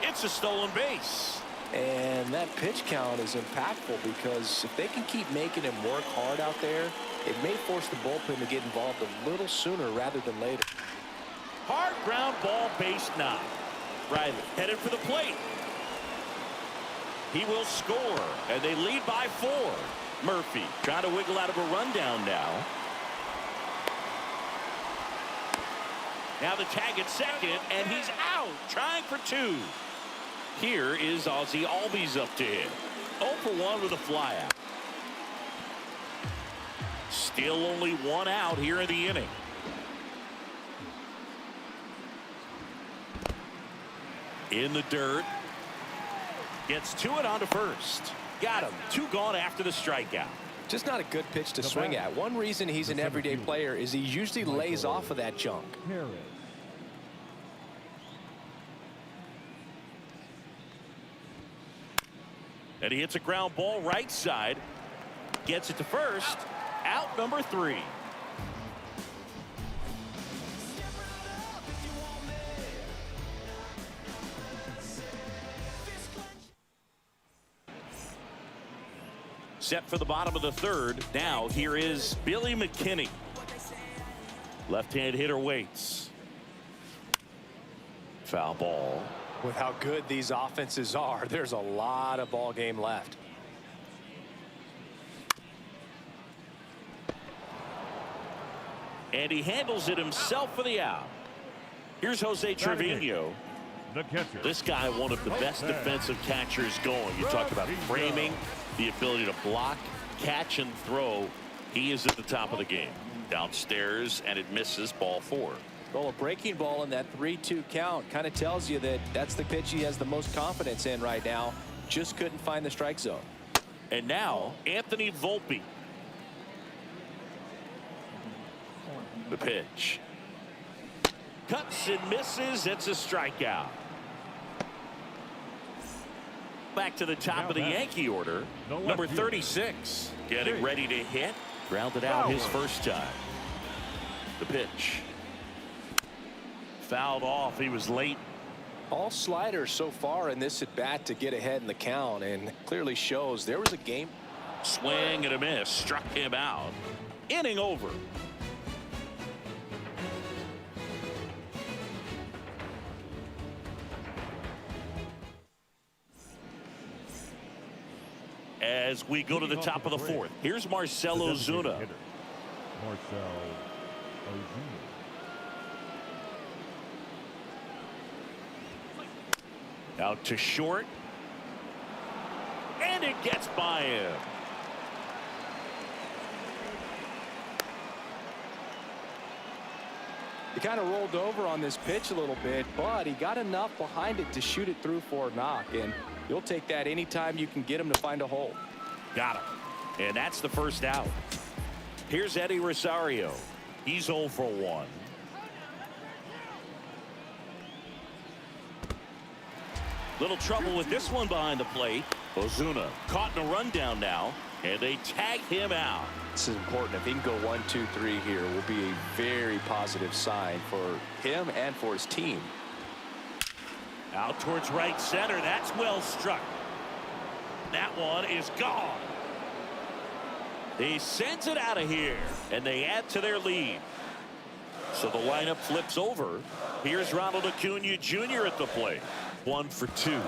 It's a stolen base. And that pitch count is impactful because if they can keep making him work hard out there, it may force the bullpen to get involved a little sooner rather than later. Hard ground ball, base knock. Riley headed for the plate. He will score, and they lead by 4. Murphy trying to wiggle out of a rundown now. Now the tag at second, and he's out, trying for 2. Here is Ozzie Albies up to hit. 0 for 1 with a flyout. Still only 1 out here in the inning. In the dirt. Gets to it onto first. Got him. 2 gone after the strikeout. Just not a good pitch to swing at. One reason he's an everyday player is he usually lays off of that junk. Harris. And he hits a ground ball right side. Gets it to first. Out number 3. Set for the bottom of the 3rd. Now here is Billy McKinney. Left-hand hitter waits. Foul ball. With how good these offenses are, there's a lot of ball game left. And he handles it himself for the out. Here's Jose Trevino. The catcher. This guy, one of the best defensive catchers going. You talk about framing, the ability to block, catch, and throw. He is at the top of the game. Downstairs, and it misses, ball 4. Well, a breaking ball in that 3-2 count kind of tells you that that's the pitch he has the most confidence in right now. Just couldn't find the strike zone. And now Anthony Volpe. The pitch. Cuts and misses. It's a strikeout. Back to the top of the Yankee order. Number 36. Getting ready to hit. Grounded out his first time. The pitch. Fouled off. He was late. All sliders so far in this at bat to get ahead in the count, and clearly shows there was a game. Swing and a miss. Struck him out. Inning over. As we go to the top of the 4th, here's Marcell Ozuna. Marcell Ozuna. Out to short. And it gets by him. He kind of rolled over on this pitch a little bit, but he got enough behind it to shoot it through for a knock, and you'll take that anytime you can get him to find a hole. Got him. And that's the first out. Here's Eddie Rosario. He's 0 for 1. Little trouble with this one behind the plate. Ozuna caught in a rundown now, and they tag him out. This is important. If he can go 1, 2, 3 here, will be a very positive sign for him and for his team. Out towards right center. That's well struck. That one is gone. He sends it out of here, and they add to their lead. So the lineup flips over. Here's Ronald Acuna Jr. at the plate. 1 for 2.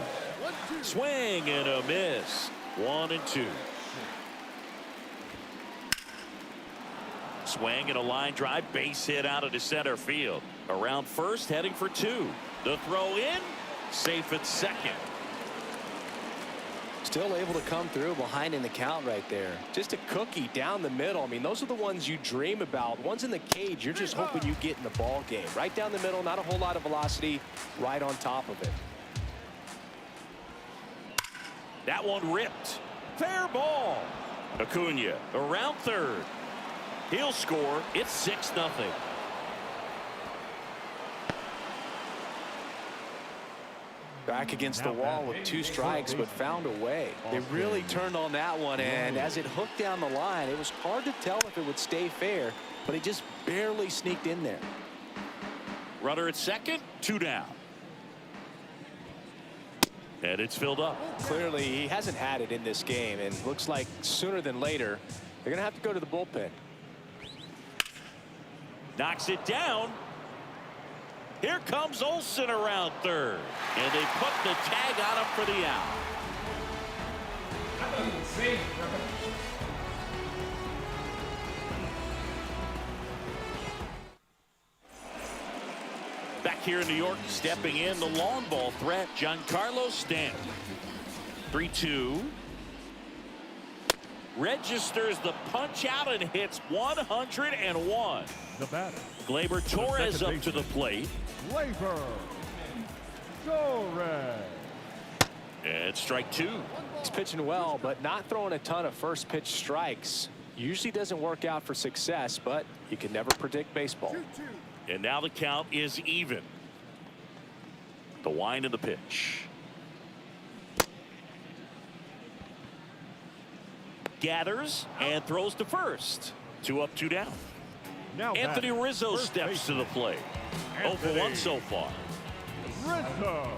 Swing and a miss. 1 and 2. Swing and a line drive, base hit out into center field. Around first, heading for 2. The throw in, safe at second. Still able to come through behind in the count right there. Just a cookie down the middle. I mean, those are the ones you dream about. Ones in the cage, you're just hoping you get in the ball game. Right down the middle, not a whole lot of velocity, right on top of it. That one ripped. Fair ball. Acuna around third. He'll score. It's 6-0. Back against the wall with 2 strikes, but found a way. They really turned on that one, and as it hooked down the line, it was hard to tell if it would stay fair, but it just barely sneaked in there. Runner at second, 2 down. And it's filled up. Clearly, he hasn't had it in this game, and looks like sooner than later, they're going to have to go to the bullpen. Knocks it down. Here comes Olsen around third. And they put the tag on him for the out. I thought he was safe. Back here in New York, stepping in the long ball threat, Giancarlo Stanton. 3-2. Registers the punch out and hits 101. The batter. Gleyber Torres up to the plate. Gleyber Torres. And strike 2. He's pitching well, but not throwing a ton of first pitch strikes. Usually doesn't work out for success, but you can never predict baseball. And now the count is even. The wind of the pitch. Gathers and throws to first. 2 up, 2 down. Now Anthony batting, Rizzo first steps baseman. to the plate. 0 for 1 so far. Rizzo.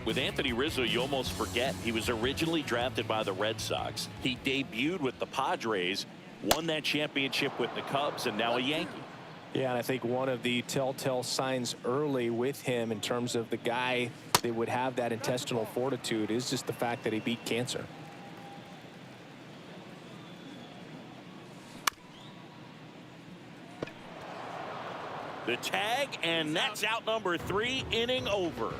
With Anthony Rizzo, you almost forget he was originally drafted by the Red Sox. He debuted with the Padres, won that championship with the Cubs, and now a Yankee. Yeah, and I think one of the telltale signs early with him in terms of the guy that would have that intestinal fortitude is just the fact that he beat cancer. The tag, and that's out number 3, inning over.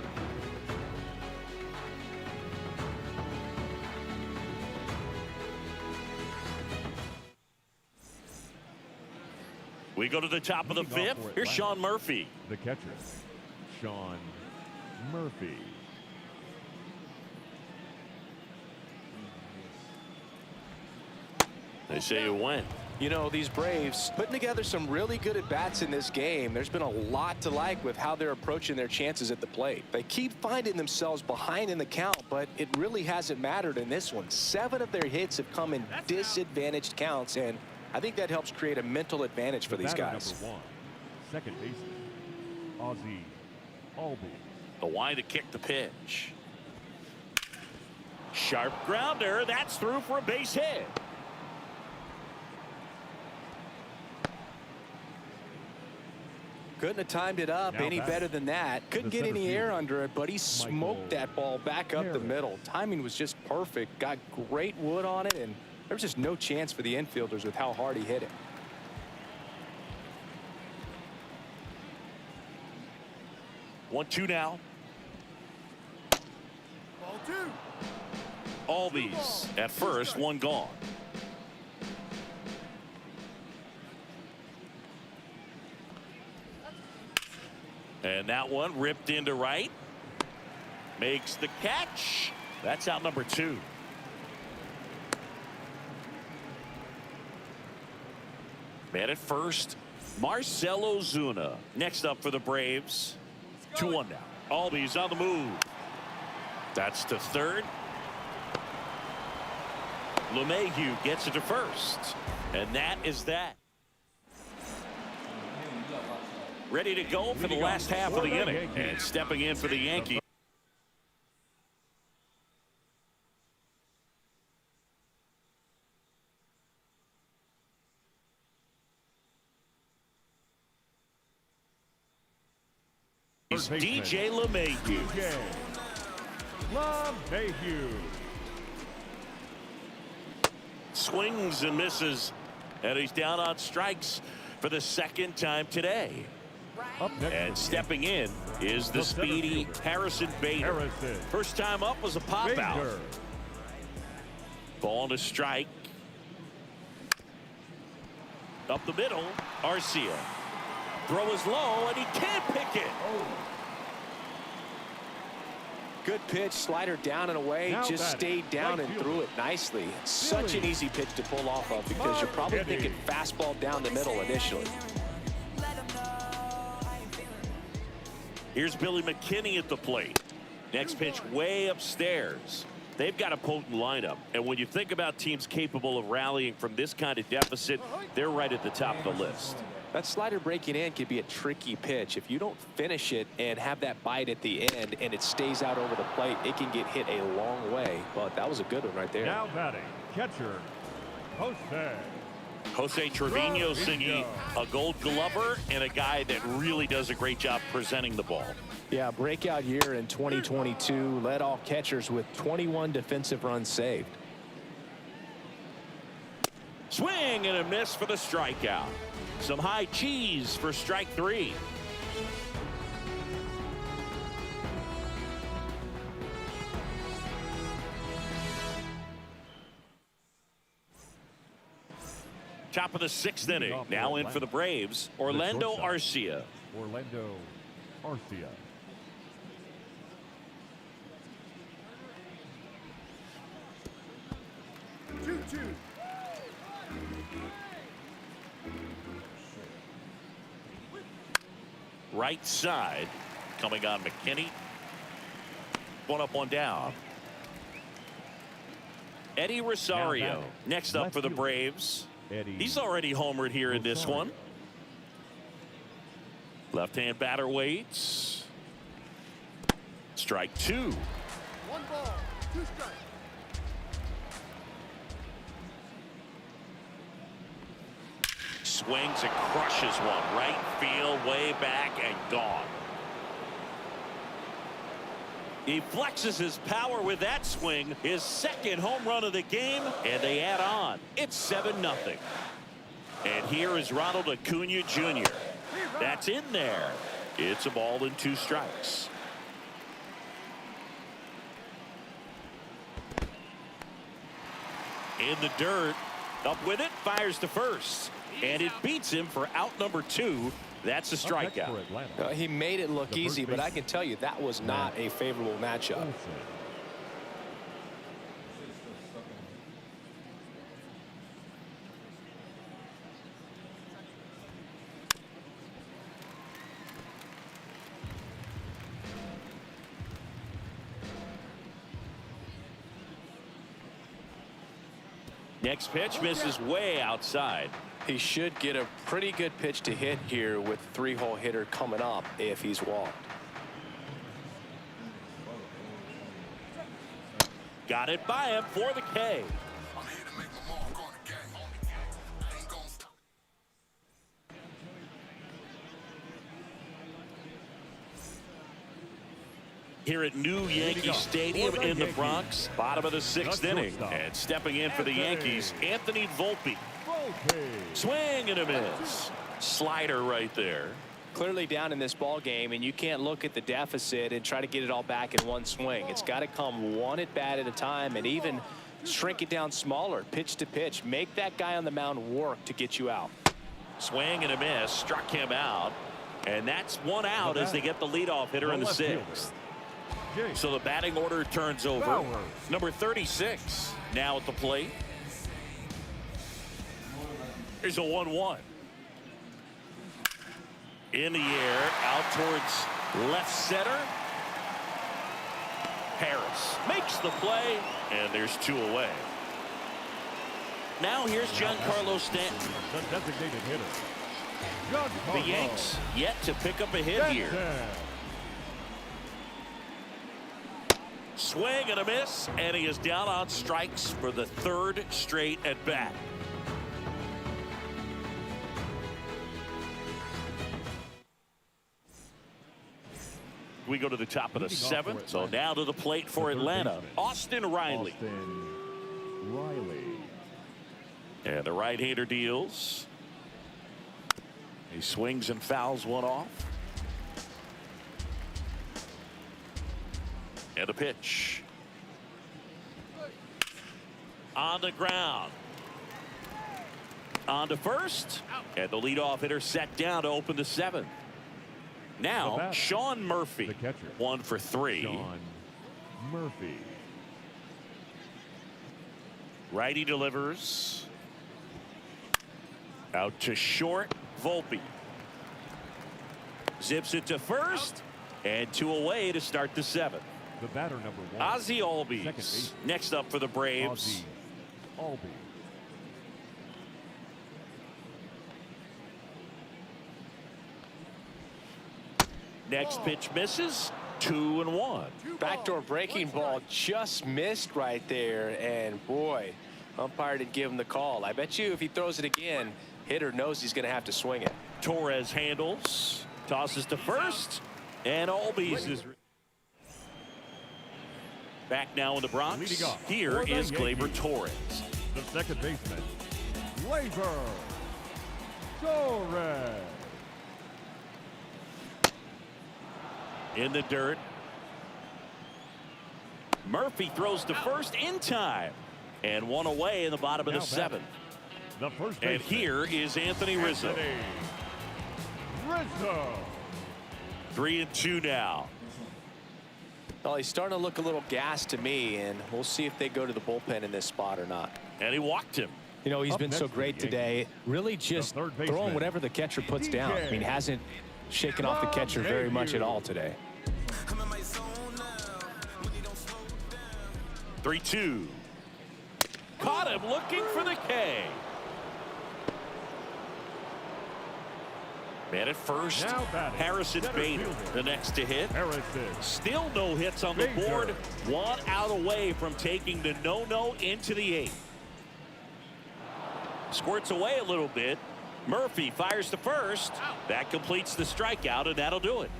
We go to the top of the 5th. Here's Sean Murphy. The catcher, Sean Murphy. They say you win. You know, these Braves putting together some really good at-bats in this game. There's been a lot to like with how they're approaching their chances at the plate. They keep finding themselves behind in the count, but it really hasn't mattered in this one. 7 of their hits have come in disadvantaged counts, and I think that helps create a mental advantage for these guys. Number 1, second baseman, Ozzie Albies. The wind to kick the pitch. Sharp grounder. That's through for a base hit. Couldn't have timed it up Now any back. better than that. Couldn't The get center any air fielder, under it, but he smoked that ball back up the Harris. middle. Timing was just perfect. Got great wood on it, and there was just no chance for the infielders with how hard he hit it. One, 2 now. Ball 2. Albies at first, 1 gone. And that one ripped into right. Makes the catch. That's out number 2. Man at first, Marcell Ozuna. Next up for the Braves, 2-1 now. Albies on the move. That's to third. LeMahieu gets it to first. And that is that. Ready to go for the last half of the inning. And stepping in for the Yankees. DJ LeMahieu. Swings and misses. And he's down on strikes for the second time today. And stepping in is the speedy Harrison Bader. First time up was a pop out. Ball to strike. Up the middle, Arcia. Throw is low, and he can't pick it. Good pitch, slider down and away, just stayed down and threw it nicely. Such an easy pitch to pull off of because you're probably thinking fastball down the middle initially. Here's Billy McKinney at the plate. Next pitch way upstairs. They've got a potent lineup, and when you think about teams capable of rallying from this kind of deficit, they're right at the top of the list. That slider breaking in can be a tricky pitch. If you don't finish it and have that bite at the end and it stays out over the plate, it can get hit a long way. But that was a good one right there. Now batting, catcher, Jose Trevino Siggy, a Gold Glover and a guy that really does a great job presenting the ball. Yeah, breakout year in 2022, led all catchers with 21 defensive runs saved. Swing and a miss for the strikeout. Some high cheese for strike three. Top of the sixth inning. Now in for the Braves, Orlando Arcia. Orlando Arcia. Right side coming on McKinney. One up, one down. Eddie Rosario next up for the Braves. He's already homered here in this one. Left-hand batter waits. Strike two. 1 ball, 2 strikes. Swings and crushes one. Right field, way back and gone. He flexes his power with that swing. His second home run of the game, and they add on. It's 7-0. And here is Ronald Acuna Jr. That's in there. It's a ball and 2 strikes. In the dirt. Up with it. Fires to first. And it beats him for out number 2. That's a strikeout. He made it look easy, but I can tell you that was not a favorable matchup. Next pitch misses way outside. He should get a pretty good pitch to hit here with 3-hole hitter coming up if he's walked. Got it by him for the K. Here at New Yankee Stadium in the Bronx, bottom of the 6th inning. And stepping in for the Yankees, Anthony Volpe. Swing and a miss. Slider right there. Clearly down in this ball game, and you can't look at the deficit and try to get it all back in one swing. It's got to come one at bat at a time, and even shrink it down smaller, pitch to pitch. Make that guy on the mound work to get you out. Swing and a miss, struck him out, and that's one out as they get the leadoff hitter in the 6th. So the batting order turns over. Number 36 now at the plate. Here's a 1-1. In the air, out towards left center. Harris makes the play, and there's 2 away. Now here's Giancarlo Stanton. The designated hitter. Giancarlo. The Yanks yet to pick up a hit here. Swing and a miss, and he is down on strikes for the 3rd straight at bat. We go to the top of the 7th, so now to the plate for Atlanta, Austin Riley. And the right-hander deals. He swings and fouls one off. And a pitch. On the ground. On to first. And the leadoff hitter set down to open the 7th. Now, Sean Murphy, the catcher. 1 for 3. Sean Murphy. Righty delivers. Out to short, Volpe. Zips it to first, and 2 away to start the 7th. The batter number 1. Ozzie Albies next up for the Braves. Ozzie Albies. Next pitch misses. 2-1. Backdoor breaking ball just missed right there, and boy, umpire didn't give him the call. I bet you if he throws it again, hitter knows he's going to have to swing it. Torres handles, tosses to first, and Albies is back now in the Bronx. Here is Gleyber Torres. The second baseman, Gleyber Torres. In the dirt. Murphy throws to first in time, and 1 away in the bottom of the 7th. The first and here is Anthony Rizzo. 3-2 now. Well, he's starting to look a little gassed to me, and we'll see if they go to the bullpen in this spot or not. And he walked him. You know, he's been so great today. Really just throwing whatever the catcher puts down. I mean, hasn't shaken off the catcher very much at all today. 3-2. Caught him looking for the K. Man at first. Harrison Bader, the next to hit. Still no hits on the board. 1 out away from taking the no-no into the 8th. Squirts away a little bit. Murphy fires to first. That completes the strikeout, and that'll do it.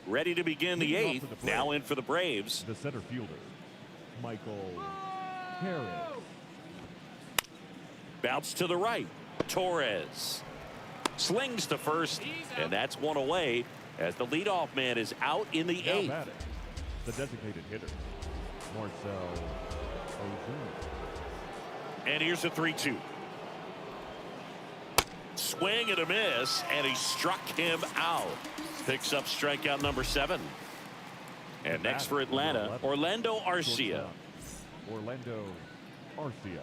Ready to begin the 8th. Now in for the Braves. The center fielder, Michael Harris. Bounce to the right. Torres slings to first, and that's 1 away as the leadoff man is out in the 8th. The designated hitter, Marcel Ozuna. And here's a 3-2. Swing and a miss, and he struck him out. Picks up strikeout number 7. And next for Atlanta, Orlando Arcia. Orlando Arcia.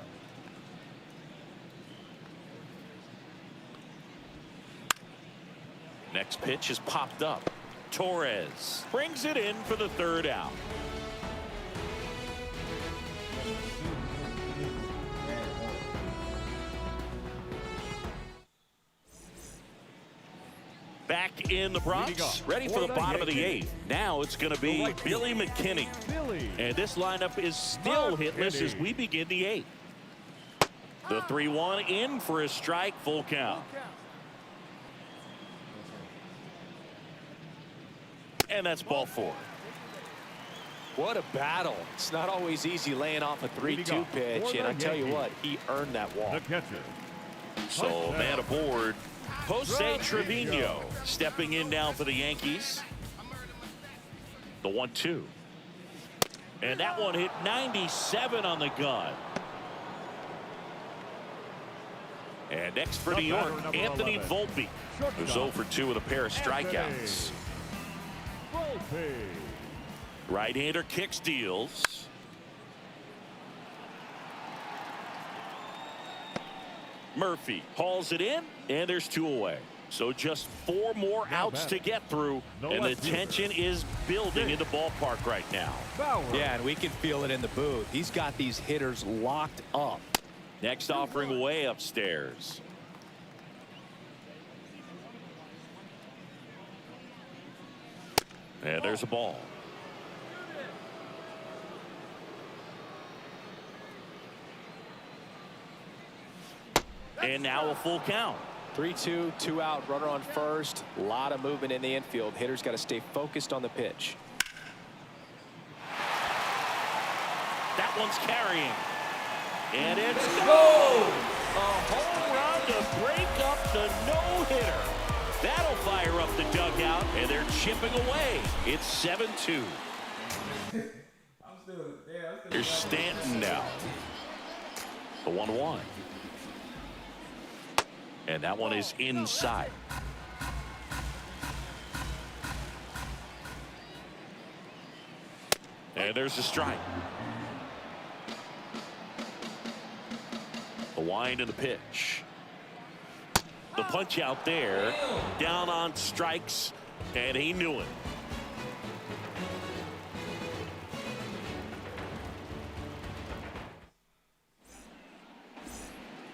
Next pitch is popped up. Torres brings it in for the 3rd out. Back in the Bronx, ready for the bottom of the 8th. Now it's going to be Billy McKinney. And this lineup is still hitless as we begin the 8th. The 3-1 in for a strike, full count. And that's ball 4. What a battle. It's not always easy laying off a 3-2 pitch, and I tell you what, he earned that walk. The catcher. So man aboard, Jose Trevino stepping in now for the Yankees. The 1-2. And that one hit 97 on the gun. And next for New York, Anthony Volpe, who's 0 for 2 with a pair of strikeouts. Right-hander kicks, deals. Murphy hauls it in, and there's 2 away. So just 4 more outs to get through, and the tension is building in the ballpark right now. Yeah, and we can feel it in the booth. He's got these hitters locked up. Next offering way upstairs. And there's a ball. And now a full count. 3-2, 2 out, runner on first. A lot of movement in the infield. Hitters got to stay focused on the pitch. That one's carrying. And it's go! A home run to break up the no-hitter. That'll fire up the dugout, and they're chipping away. It's 7-2. Here's Stanton now. The 1-1. And that one is inside. And there's a strike. The wind and the pitch. The punch out there. Down on strikes. And he knew it.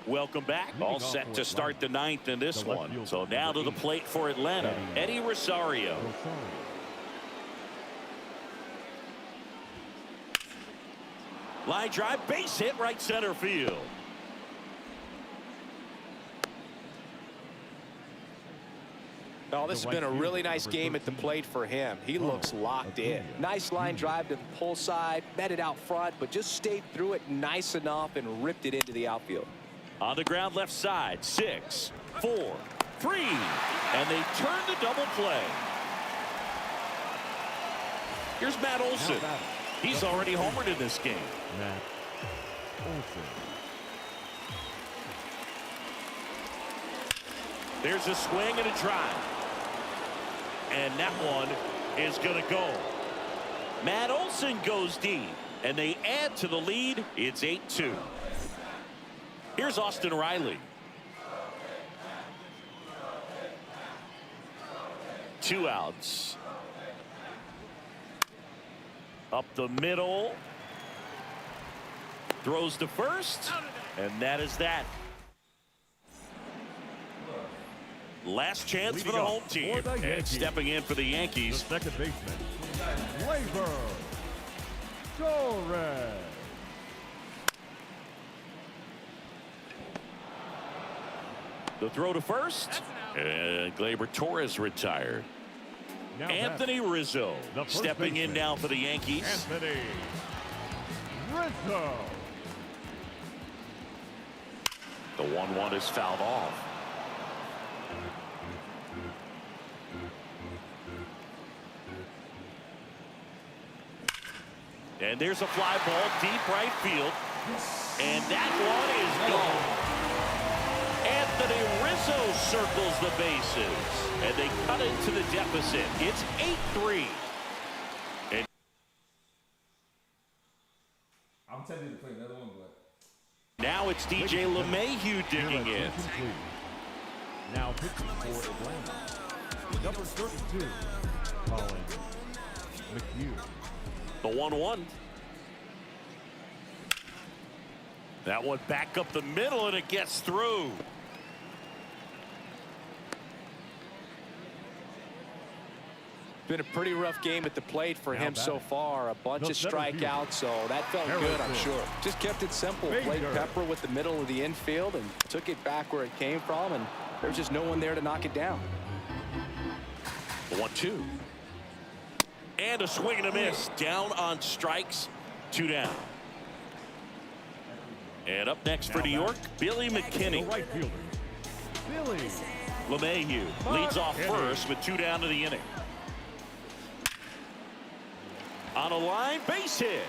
Welcome back. All set to start the 9th in this one. So now to the plate for Atlanta, Eddie Rosario. Line drive, base hit, right center field. Oh, this has been a really nice game at the plate for him. He looks locked in. Nice line drive to the pull side, met it out front, but just stayed through it nice enough and ripped it into the outfield. On the ground left side, 6, 4, 3, and they turn the double play. Here's Matt Olson. He's already homered in this game. Matt Olson. There's a swing and a drive. And that one is going to go. Matt Olson goes deep, and they add to the lead. It's 8-2. Here's Austin Riley. 2 outs. Up the middle. Throws to first. And that is that. Last chance for the home team. And stepping in for the Yankees. The second baseman, Gleyber Torres. The throw to first. And Gleyber Torres retired. Now Anthony Rizzo stepping in now for the Yankees. Anthony Rizzo. The 1-1 is fouled off. And there's a fly ball deep right field. And that one is gone. Anthony Rizzo circles the bases. And they cut into the deficit. It's 8-3. And I'm tempted to play another one, but now it's DJ LeMahieu digging in. Now pitching for Atlanta, number 32, Colin McHugh. The 1-1. That one back up the middle, and it gets through. Been a pretty rough game at the plate for him so far. A bunch of strikeouts, so that felt good, I'm sure. Just kept it simple. Played pepper with the middle of the infield and took it back where it came from, and there's just no one there to knock it down. The 1-2. And a swing and a miss. Down on strikes. 2 down. And up next for New York, Billy McKinney. Right fielder, Billy LeMahieu leads off first with 2 down to the inning. On a line, base hit.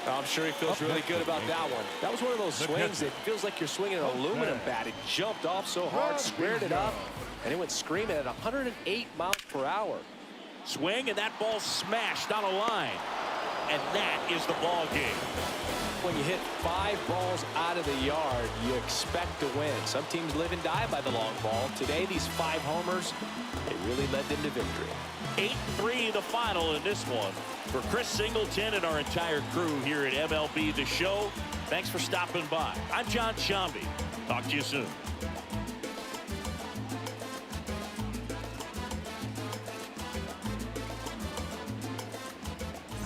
I'm sure he feels really good about that one. That was one of those swings that feels like you're swinging an aluminum bat. It jumped off so hard, squared it up, and it went screaming at 108 miles per hour. Swing, and that ball smashed on a line. and that is the ball game. When you hit 5 balls out of the yard, you expect to win. Some teams live and die by the long ball. Today, these 5 homers, they really led them to victory. 8-3 the final in this one. For Chris Singleton and our entire crew here at MLB The Show, thanks for stopping by. I'm John Shambi. Talk to you soon.